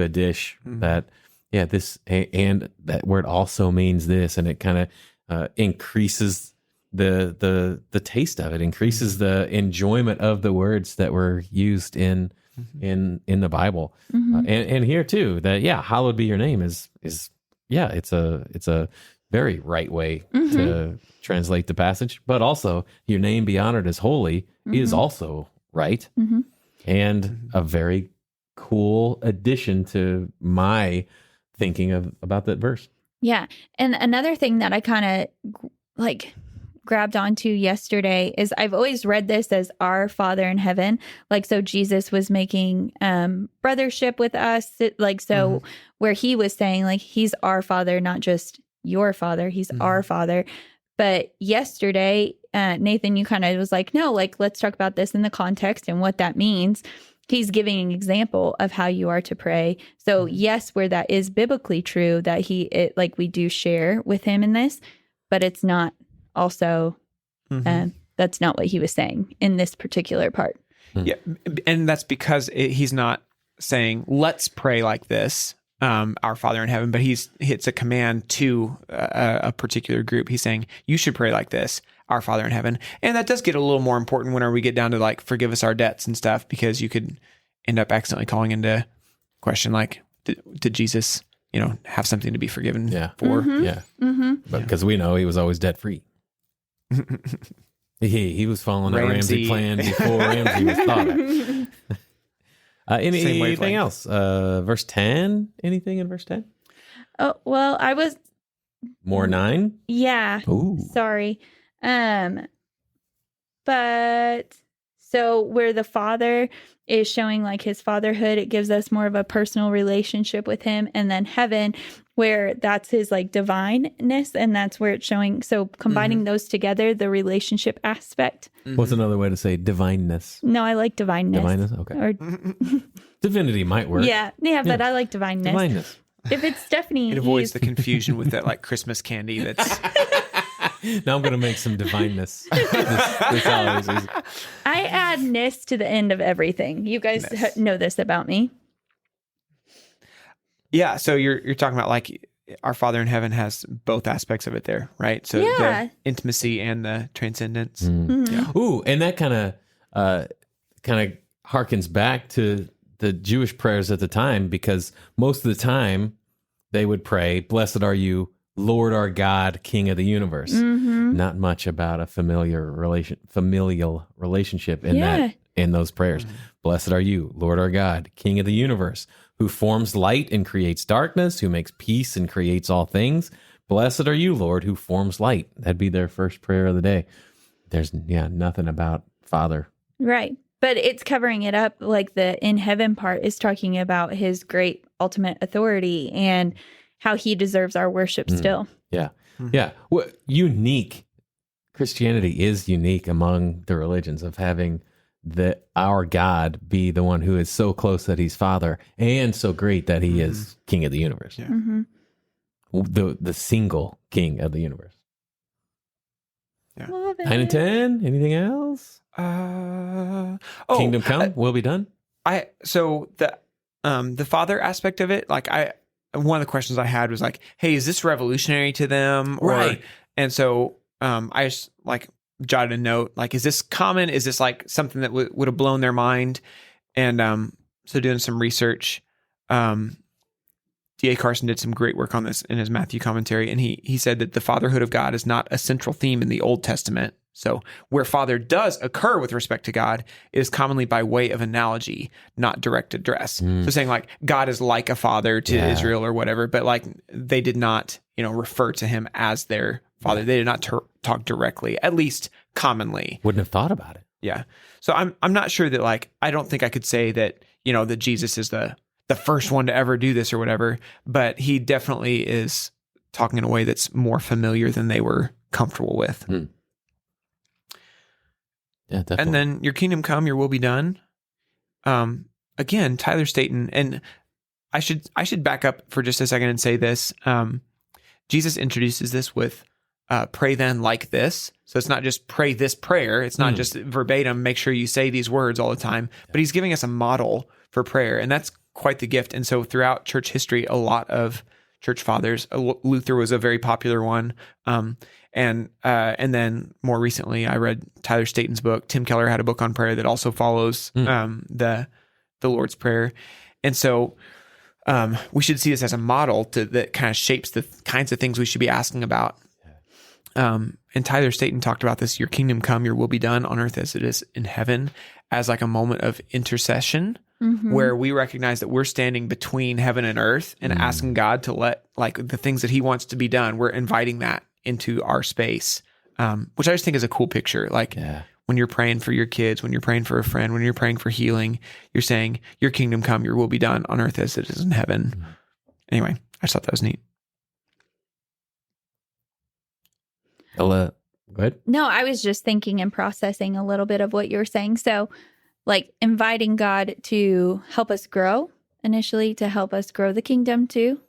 dish that, this and that word also means this, and it kind of increases the taste of it, increases the enjoyment of the words that were used in the Bible, and here too. That hallowed be your name is it's a very right way to translate the passage, but also your name be honored as holy is also right, and a very cool addition to my thinking about that verse. Yeah. And another thing that I kind of grabbed onto yesterday is I've always read this as our Father in heaven. Like, so Jesus was making brothership with us. Where he was saying like, he's our Father, not just your Father, he's our Father. But yesterday, Nathan, you kind of was like, no, like, let's talk about this in the context and what that means. He's giving an example of how you are to pray. So yes, where that is biblically true, that we do share with him in this, but it's not also, that's not what he was saying in this particular part. Yeah. And that's because he's not saying, let's pray like this, our Father in heaven, but it's a command to a particular group. He's saying, you should pray like this, our Father in heaven. And that does get a little more important whenever we get down to like, forgive us our debts and stuff, because you could end up accidentally calling into question, like, did Jesus, have something to be forgiven for? But because we know he was always debt free. He was following that Ramsey plan before Ramsey was thought of. Anything else? Verse 10? Anything in verse 10? Oh, well, I was... More 9? Yeah. Ooh. Sorry. But So where the Father is showing like his fatherhood, it gives us more of a personal relationship with him. And then heaven, where that's his like divineness, and that's where it's showing. So combining those together, the relationship aspect. What's another way to say divineness? No, I like divineness. Divineness? Okay. Or, Divinity might work. yeah, but I like divineness. Divineness. If it's Stephanie, It avoids the confusion with that like Christmas candy that's Now I'm going to make some divineness this holiday season. I add ness to the end of everything. You guys know this about me. Yeah, so you're talking about like our Father in heaven has both aspects of it there, right? So Yeah. the intimacy and the transcendence. Mm-hmm. Ooh, and that kind of harkens back to the Jewish prayers at the time, because most of the time they would pray, "Blessed are you, Lord our God, King of the universe." Mm-hmm. Not much about a familial relationship in those prayers. Blessed are you, Lord our God, King of the universe, who forms light and creates darkness, who makes peace and creates all things. Blessed are you, Lord, who forms light. That'd be their first prayer of the day. There's nothing about Father. Right. But it's covering it up. Like the in heaven part is talking about his great ultimate authority and how he deserves our worship still. Yeah. Yeah. Well, unique. Christianity is unique among the religions of having our God be the one who is so close that he's Father and so great that he is King of the universe. Yeah. Mm-hmm. The single King of the universe. Yeah. Love it. 9 and 10. Anything else? Kingdom come. We'll be done. So the Father aspect of it, like one of the questions I had was like, hey, is this revolutionary to them? Right. And so I just like jotted a note, like, is this common? Is this like something that would have blown their mind? And so doing some research, D.A. Carson did some great work on this in his Matthew commentary, and he said that the fatherhood of God is not a central theme in the Old Testament. So where father does occur with respect to God, it is commonly by way of analogy, not direct address. So saying like God is like a father to Israel or whatever, but like they did not, refer to him as their father. They did not talk directly, at least commonly. Wouldn't have thought about it. Yeah. So I'm not sure that like, I don't think I could say that, that Jesus is the first one to ever do this or whatever, but he definitely is talking in a way that's more familiar than they were comfortable with. Yeah, definitely. And then your kingdom come, your will be done. Again, Tyler Staton, and I should back up for just a second and say this. Jesus introduces this with pray then like this. So it's not just pray this prayer. It's not just verbatim, make sure you say these words all the time, but he's giving us a model for prayer, and that's quite the gift. And so throughout church history, a lot of church fathers, Luther was a very popular one. And then more recently, I read Tyler Staton's book. Tim Keller had a book on prayer that also follows the Lord's Prayer. And so we should see this as a model that kind of shapes the kinds of things we should be asking about. And Tyler Staton talked about this, your kingdom come, your will be done on earth as it is in heaven, as like a moment of intercession where we recognize that we're standing between heaven and earth and asking God to let like the things that he wants to be done. We're inviting that into our space, which I just think is a cool picture. Like when you're praying for your kids, when you're praying for a friend, when you're praying for healing, you're saying, your kingdom come, your will be done on earth as it is in heaven. Anyway, I just thought that was neat. Go ahead. No, I was just thinking and processing a little bit of what you were saying. So like inviting God to help us grow initially, to help us grow the kingdom too.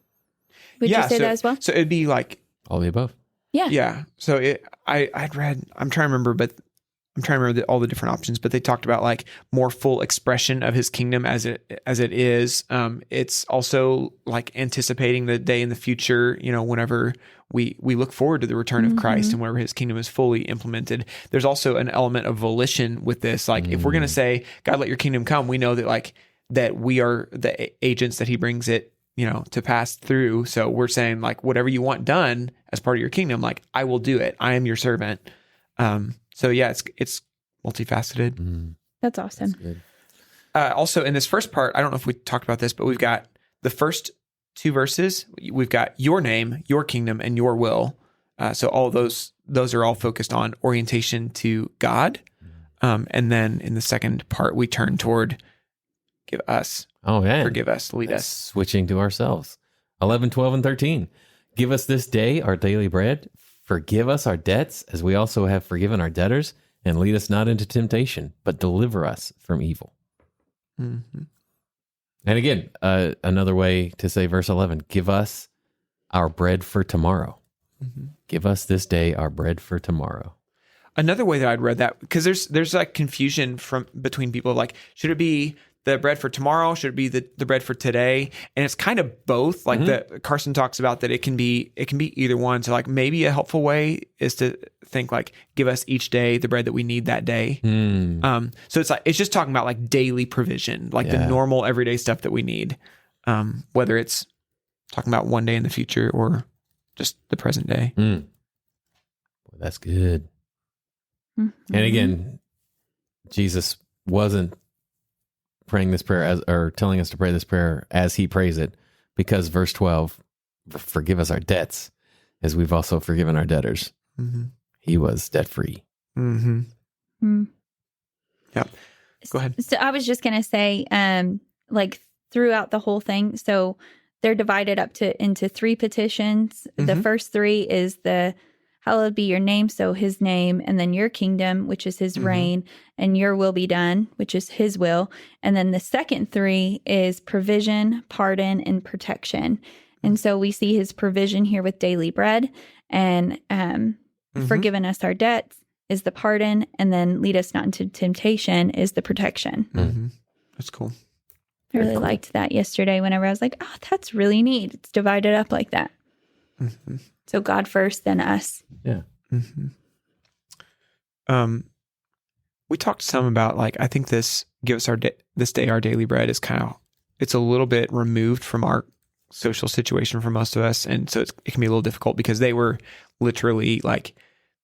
Would you say that as well? So it'd be like all the above. Yeah. Yeah. So I'd read, I'm trying to remember all the different options, but they talked about like more full expression of his kingdom as it is. It's also like anticipating the day in the future, whenever we look forward to the return of Christ and whenever his kingdom is fully implemented. There's also an element of volition with this. Like if we're going to say, God, let your kingdom come, we know that like that we are the agents that he brings it, to pass through. So we're saying like, whatever you want done as part of your kingdom, like I will do it. I am your servant. So yeah, it's multifaceted. That's awesome. That's good. Also in this first part, I don't know if we talked about this, but we've got the first 2 verses. We've got your name, your kingdom, and your will. So all those are all focused on orientation to God. And then in the second part, we turn toward give us, forgive us, lead us. Switching to ourselves. 11, 12, and 13. Give us this day our daily bread. Forgive us our debts as we also have forgiven our debtors. And lead us not into temptation, but deliver us from evil. Mm-hmm. And again, another way to say verse 11, give us our bread for tomorrow. Mm-hmm. Give us this day our bread for tomorrow. Another way that I'd read that, because there's like confusion between people, like, should it be the bread for tomorrow? Should it be the bread for today? And it's kind of both. Like Carson talks about that it can be either one. So like maybe a helpful way is to think like, give us each day the bread that we need that day. So it's just talking about like daily provision, like the normal everyday stuff that we need. Whether it's talking about one day in the future or just the present day. Well, that's good. Mm-hmm. And again, Jesus wasn't praying this prayer or telling us to pray this prayer as he prays it, because verse 12, forgive us our debts as we've also forgiven our debtors. Mm-hmm. He was debt free. Mm-hmm. Mm. Yeah. Go ahead. So I was just going to say, like throughout the whole thing, so they're divided up into 3 petitions. Mm-hmm. The first 3 is the hallowed be your name, so his name, and then your kingdom, which is his reign, and your will be done, which is his will. And then the second 3 is provision, pardon, and protection. And so we see his provision here with daily bread, and forgiving us our debts is the pardon, and then lead us not into temptation is the protection. Mm-hmm. That's cool. I really liked that yesterday whenever I was like, oh, that's really neat. It's divided up like that. Mm-hmm. So God first, then us. Yeah. Mm-hmm. We talked some about like, I think this give us this day our daily bread is it's a little bit removed from our social situation for most of us. And so it can be a little difficult because they were literally like,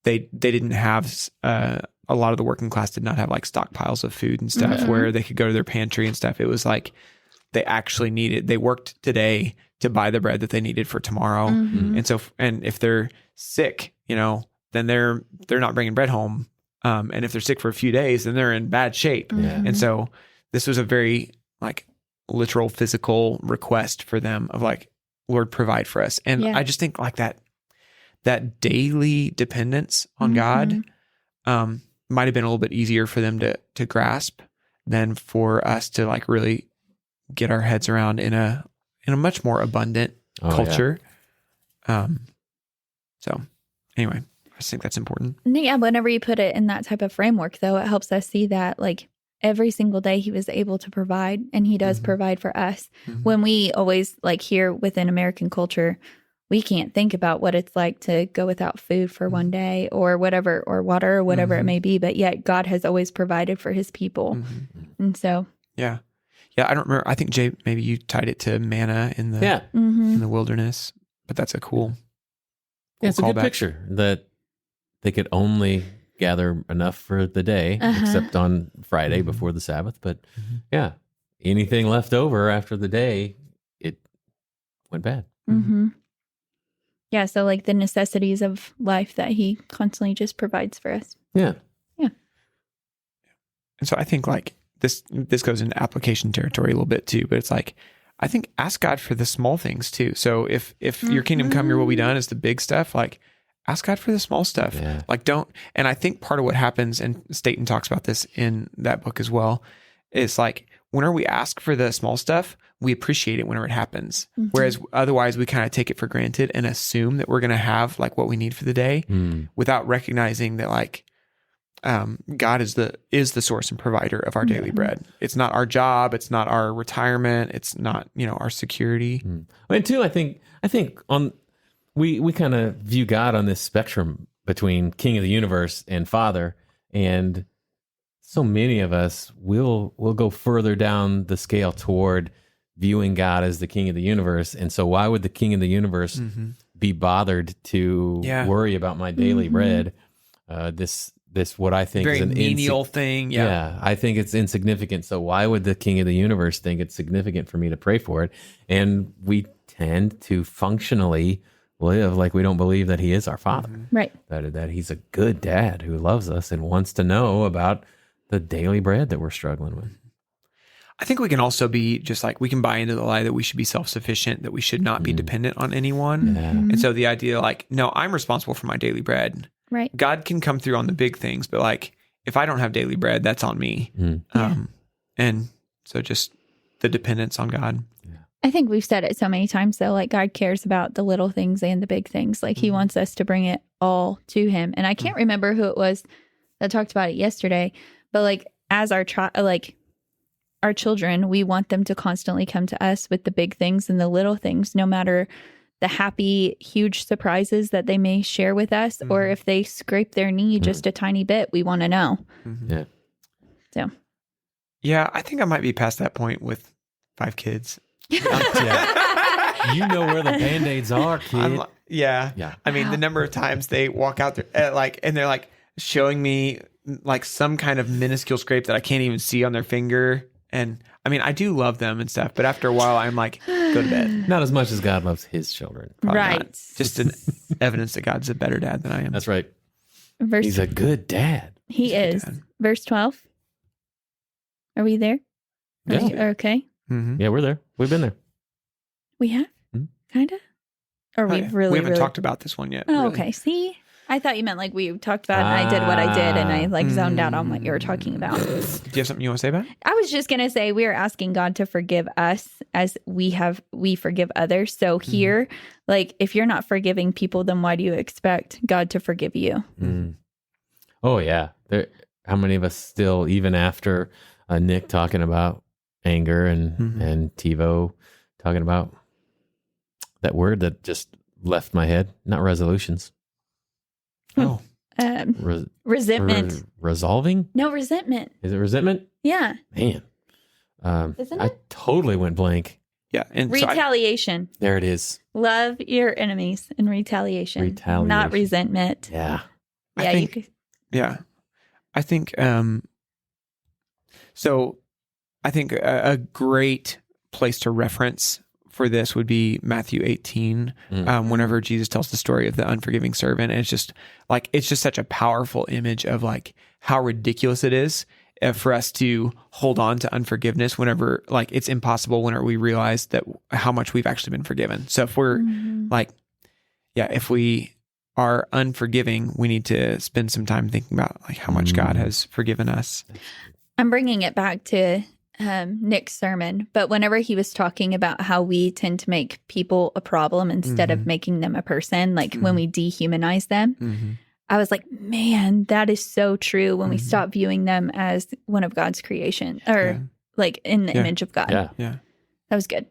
they didn't have, a lot of the working class did not have like stockpiles of food and stuff where they could go to their pantry and stuff. It was like, they worked today to buy the bread that they needed for tomorrow. Mm-hmm. And if they're sick, then they're not bringing bread home. And if they're sick for a few days, then they're in bad shape. Mm-hmm. And so this was a very like literal physical request for them of like, Lord, provide for us. And I just think like that daily dependence on God might have been a little bit easier for them to grasp than for us to like really get our heads around in a much more abundant culture. Yeah. So anyway, I just think that's important. Yeah, whenever you put it in that type of framework, though, it helps us see that like every single day he was able to provide, and he does provide for us. Mm-hmm. When we always like here within American culture, we can't think about what it's like to go without food for one day or whatever, or water or whatever it may be. But yet God has always provided for his people. Mm-hmm. And so. Yeah. Yeah. I don't remember. I think Jay, maybe you tied it to manna in the wilderness, but that's a cool. It's a good picture that they could only gather enough for the day, except on Friday before the Sabbath. But anything left over after the day, it went bad. Mm-hmm. Yeah, so like the necessities of life that he constantly just provides for us. Yeah. Yeah. And so I think like this goes into application territory a little bit too, but it's like, I think ask God for the small things too. So if your kingdom come, your will be done is the big stuff, like ask God for the small stuff. Yeah. Like and I think part of what happens, and Staten talks about this in that book as well, is like whenever we ask for the small stuff, we appreciate it whenever it happens. Mm-hmm. Whereas otherwise we kind of take it for granted and assume that we're going to have like what we need for the day without recognizing that like God is the source and provider of our daily bread. It's not our job. It's not our retirement. It's not, our security. And two, I think we kind of view God on this spectrum between King of the universe and Father. And so many of us will go further down the scale toward viewing God as the King of the universe. And so why would the King of the universe be bothered to worry about my daily bread? This what I think very is an menial thing. Yeah, I think it's insignificant. So why would the King of the universe think it's significant for me to pray for it? And we tend to functionally live like we don't believe that he is our Father. Right. That he's a good dad who loves us and wants to know about the daily bread that we're struggling with. I think we can also be just like, we can buy into the lie that we should be self-sufficient, that we should not be dependent on anyone. Yeah. And so the idea like, no, I'm responsible for my daily bread. Right. God can come through on the big things, but like, if I don't have daily bread, that's on me. And so just the dependence on God. I think we've said it so many times though, like God cares about the little things and the big things. Like he wants us to bring it all to him. And I can't remember who it was that talked about it yesterday, but like as our children, we want them to constantly come to us with the big things and the little things, no matter the happy, huge surprises that they may share with us, or if they scrape their knee just a tiny bit, we want to know. Yeah. So. Yeah, I think I might be past that point with 5 kids. Yeah. You know where the Band-Aids are, kid. Yeah. I mean, the number of times they walk out there and they're like showing me like some kind of minuscule scrape that I can't even see on their finger. And I mean, I do love them and stuff, but after a while I'm like, go to bed. Not as much as God loves his children. Probably Right. not. Just an evidence that God's a better dad than I am. That's right. Verse, He's a good dad. he He's a good is. dad. Verse 12. Are we there? Yeah. Okay. Mm-hmm. Yeah, we're there. We've been there. We have? Mhm. Kind of? Or we've really, we haven't really... talked about this one yet. Oh, really. okay. See? I thought you meant like we talked about it and I did what I did and I like zoned out on what you were talking about. Do you have something you want to say about it? I was just going to say we are asking God to forgive us as we forgive others. So here, like if you're not forgiving people, then why do you expect God to forgive you? Mm. Oh, yeah. How many of us still, even after Nick talking about anger and TiVo talking about that word that just left my head, not resolutions. Oh, Resentment. Resolving? No, resentment. Is it resentment? Yeah. Man. Isn't I it? totally went blank. yeah. And Retaliation. There it is. Love your enemies in retaliation. Retaliation. Not resentment. Yeah. I Yeah. think- yeah. I think, so I think a great place to reference for this would be Matthew 18, whenever Jesus tells the story of the unforgiving servant. And it's just such a powerful image of like how ridiculous it is for us to hold on to unforgiveness whenever like it's impossible, whenever we realize that how much we've actually been forgiven. So if we're like, if we are unforgiving, we need to spend some time thinking about like how much God has forgiven us. I'm bringing it back to Nick's sermon, but whenever he was talking about how we tend to make people a problem instead of making them a person, like when we dehumanize them, I was like, man, that is so true when we stop viewing them as one of God's creation or like in the image of God. Yeah. That was good.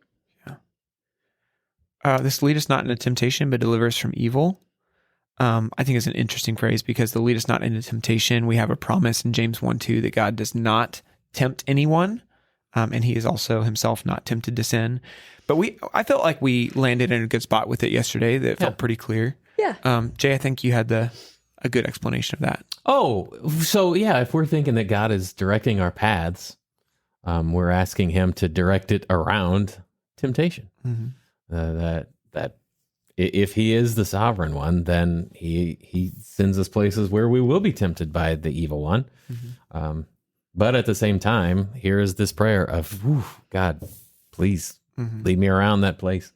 This lead us not into temptation, but deliver us from evil. I think is an interesting phrase because the lead us not into temptation. We have a promise in James 1:2 that God does not tempt anyone. And he is also himself not tempted to sin. But I felt like we landed in a good spot with it yesterday that felt pretty clear. Yeah. Jay, I think you had a good explanation of that. Oh, so yeah, if we're thinking that God is directing our paths, we're asking him to direct it around temptation. That if he is the sovereign one, then he sends us places where we will be tempted by the evil one. But at the same time, here is this prayer of, God, please lead me around that place.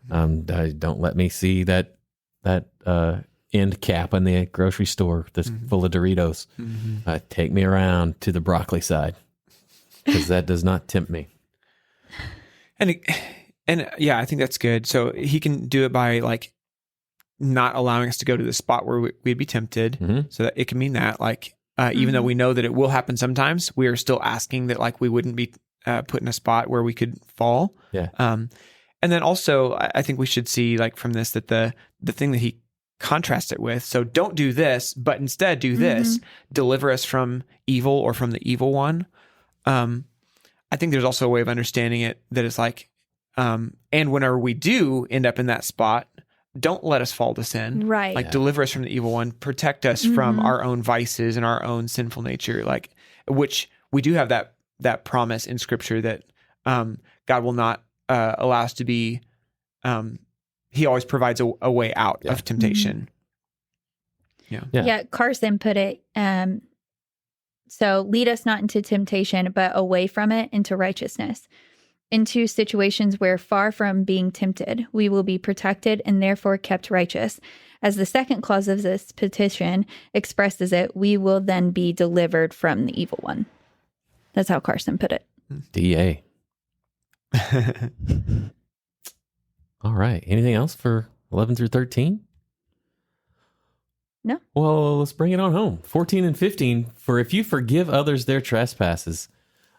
Don't let me see that end cap in the grocery store that's full of Doritos. Take me around to the broccoli side because that does not tempt me. And yeah, I think that's good. So he can do it by like not allowing us to go to the spot where we'd be tempted. So that it can mean that like, even though we know that it will happen sometimes, we are still asking that like we wouldn't be put in a spot where we could fall. Yeah. And then also I think we should see like from this that the thing that he contrasts it with, so don't do this, but instead do this, deliver us from evil or from the evil one. I think there's also a way of understanding it that is like, and whenever we do end up in that spot, don't let us fall to sin. Right. Like deliver us from the evil one, protect us from our own vices and our own sinful nature, like which we do have that promise in scripture that God will not allow us to be, he always provides a way out of temptation. Yeah. Carson put it So lead us not into temptation, but away from it into righteousness, into situations where far from being tempted, we will be protected and therefore kept righteous. As the second clause of this petition expresses it, we will then be delivered from the evil one. That's how Carson put it. DA. All right. Anything else for 11 through 13? No. Well, let's bring it on home. 14 and 15. For if you forgive others their trespasses,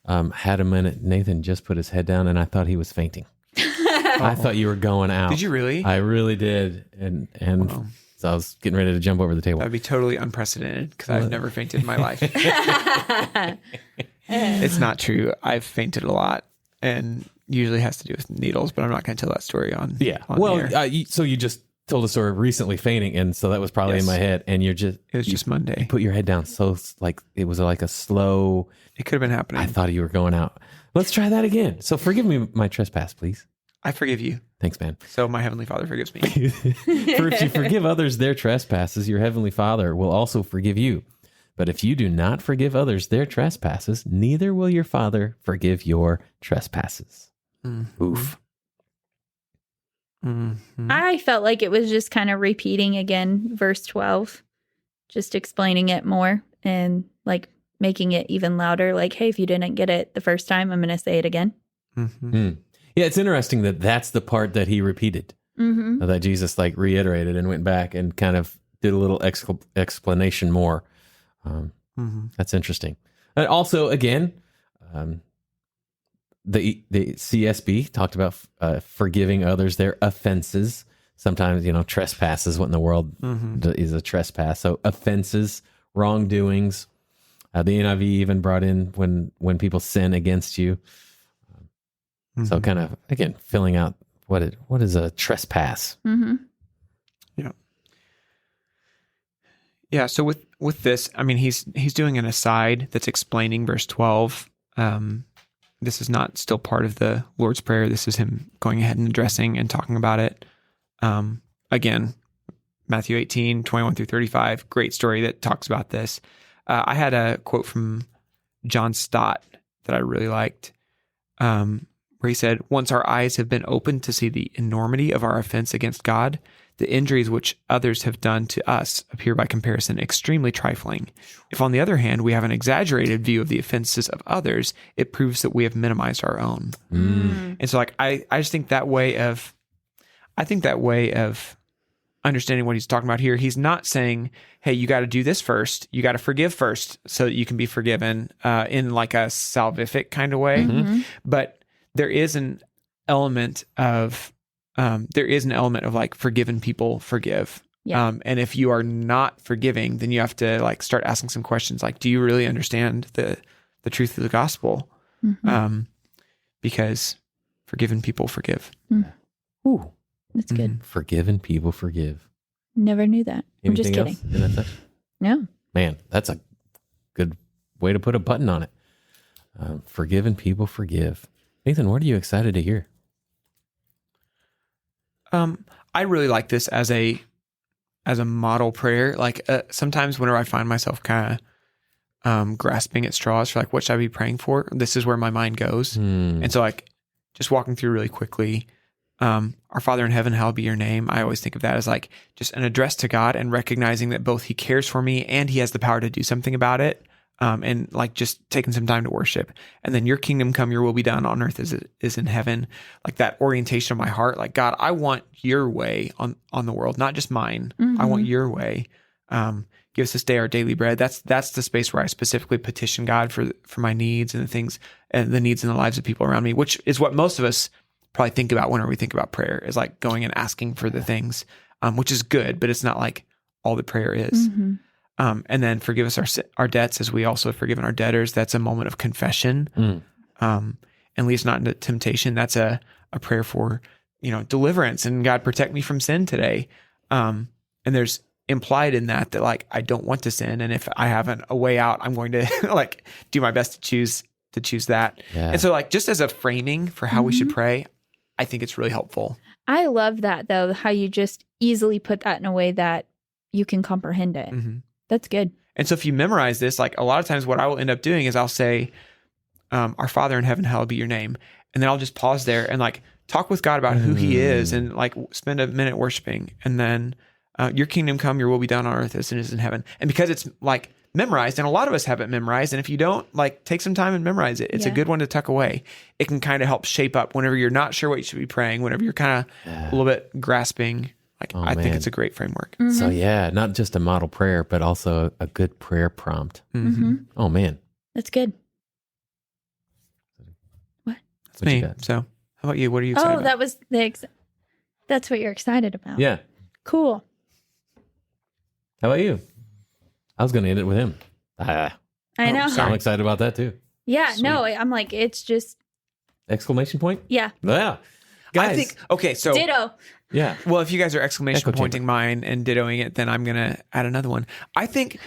had a minute. Nathan just put his head down, and I thought he was fainting. I thought you were going out. Did you really? I really did, and Wow. so I was getting ready to jump over the table. That'd be totally unprecedented because I've never fainted in my life. It's not true. I've fainted a lot, and usually has to do with needles. But I'm not going to tell that story on. On Well, the air. so you just told a story of recently fainting, and so that was probably in Yes. my head, and It was just Monday. put your head down, so like it was like a slow. It could have been happening. I thought you were going out. Let's try that again. So forgive me my trespass, please. I forgive you. Thanks, man. So my Heavenly Father forgives me. For if you forgive others their trespasses, your heavenly Father will also forgive you. But if you do not forgive others their trespasses, neither will your Father forgive your trespasses. Oof. Mm-hmm. I felt like it was just kind of repeating again, verse 12, just explaining it more and like making it even louder. Like, hey, if you didn't get it the first time, I'm going to say it again. Mm-hmm. Yeah, it's interesting that that's the part that he repeated, that Jesus like reiterated and went back and kind of did a little explanation more. That's interesting. And also, again, the CSB talked about forgiving others their offenses. Sometimes, trespasses, what in the world is a trespass? So offenses, wrongdoings. The NIV even brought in when people sin against you. So kind of, again, filling out what is a trespass. Yeah. So with this, I mean, he's doing an aside that's explaining verse 12. This is not still part of the Lord's Prayer. This is him going ahead and addressing and talking about it. Again, Matthew 18, 21 through 35, great story that talks about this. I had a quote from John Stott that I really liked, where he said, "Once our eyes have been opened to see the enormity of our offense against God, the injuries which others have done to us appear by comparison extremely trifling. If, on the other hand, we have an exaggerated view of the offenses of others, it proves that we have minimized our own." And so, like, I just think that way of understanding what he's talking about here, he's not saying, hey, you got to do this first. You got to forgive first so that you can be forgiven in like a salvific kind of way. But there is an element of like forgiven people forgive. Yeah. And if you are not forgiving, then you have to like start asking some questions like, do you really understand the truth of the gospel? Because forgiven people forgive. Ooh, That's good. forgiven people forgive. Never knew that. I'm just Anything kidding. else in that section? No. Man, that's a good way to put a button on it. Forgiven people forgive. Nathan, what are you excited to hear? I really like this as a model prayer. Like sometimes whenever I find myself kind of grasping at straws for like, what should I be praying for? This is where my mind goes. And so like just walking through really quickly, our Father in heaven, hallowed be your name. I always think of that as like just an address to God and recognizing that both he cares for me and he has the power to do something about it. And like just taking some time to worship, and then your kingdom come, your will be done on earth as it is in heaven. Like that orientation of my heart, like, God, I want your way on the world, not just mine. I want your way. Give us this day our daily bread. That's the space where I specifically petition God for my needs and the things and the needs in the lives of people around me, which is what most of us probably think about whenever we think about prayer, is like going and asking for the things, which is good, but it's not like all that prayer is. And then forgive us our debts as we also have forgiven our debtors. That's a moment of confession. And lead us not into temptation. That's a prayer for, deliverance and God, protect me from sin today. And there's implied in that like, I don't want to sin. And if I have a way out, I'm going to like do my best to choose that. Yeah. And so like, just as a framing for how we should pray, I think it's really helpful. I love that though, how you just easily put that in a way that you can comprehend it. That's good. And so if you memorize this, like a lot of times what I will end up doing is I'll say, our Father in heaven, hallowed be your name. And then I'll just pause there and like talk with God about who he is and like spend a minute worshiping. And then your kingdom come, your will be done on earth as it is in heaven. And because it's like memorized, and a lot of us have it memorized. And if you don't, like take some time and memorize it. It's a good one to tuck away. It can kind of help shape up whenever you're not sure what you should be praying, whenever you're kind of a little bit grasping. Like I think it's a great framework. Mm-hmm. So yeah, not just a model prayer, but also a good prayer prompt. Mm-hmm. Oh man. That's good. What? That's me. So how about you? What are you excited about? That was that's what you're excited about. Yeah. Cool. How about you? I was going to end it with him. I know. I'm excited about that too. Yeah. Sweet. No, I'm like, it's just. Exclamation point? Yeah. Yeah. Guys. I think, okay, so. Ditto. Yeah. Well, if you guys are exclamation Echo pointing chamber. mine and dittoing it, then I'm going to add another one. I think,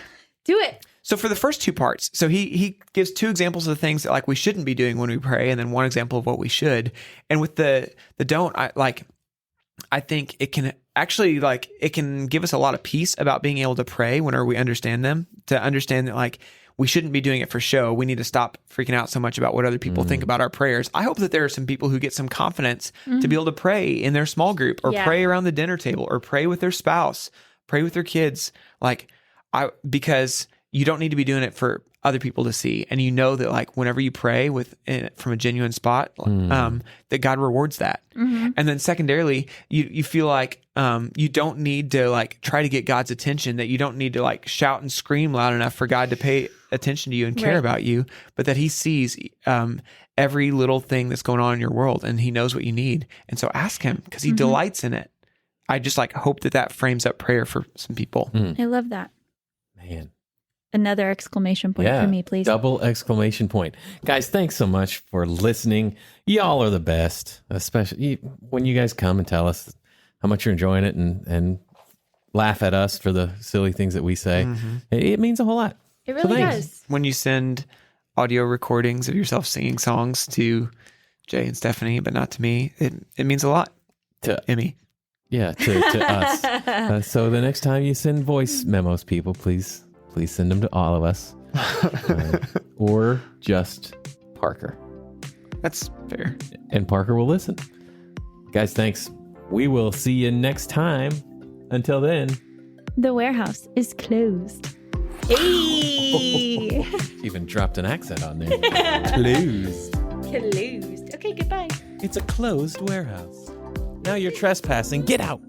Do it. so for the first two parts, so he gives two examples of the things that like we shouldn't be doing when we pray, and then one example of what we should. And with the don't, I think it can actually like it can give us a lot of peace about being able to pray whenever we understand them, to understand that like we shouldn't be doing it for show. We need to stop freaking out so much about what other people think about our prayers. I hope that there are some people who get some confidence to be able to pray in their small group or pray around the dinner table or pray with their spouse, pray with their kids. Because you don't need to be doing it for other people to see. And you know that like whenever you pray from a genuine spot, that God rewards that. Mm-hmm. And then secondarily, you feel like you don't need to like try to get God's attention, that you don't need to like shout and scream loud enough for God to pay attention to you and care about you, but that he sees every little thing that's going on in your world and he knows what you need. And so ask him because he delights in it. I just like hope that frames up prayer for some people. I love that. Man. Another exclamation point for me, please. Double exclamation point. Guys, thanks so much for listening. Y'all are the best, especially when you guys come and tell us how much you're enjoying it and laugh at us for the silly things that we say. Mm-hmm. It means a whole lot. It really does. When you send audio recordings of yourself singing songs to Jay and Stephanie, but not to me, it means a lot to Emmy. Yeah, to us. So the next time you send voice memos, people, please send them to all of us. Or just Parker. That's fair. And Parker will listen. Guys, thanks. We will see you next time. Until then. The warehouse is closed. Hey! Even dropped an accent on there. Closed. Closed. Okay, goodbye. It's a closed warehouse. Now you're trespassing. Get out.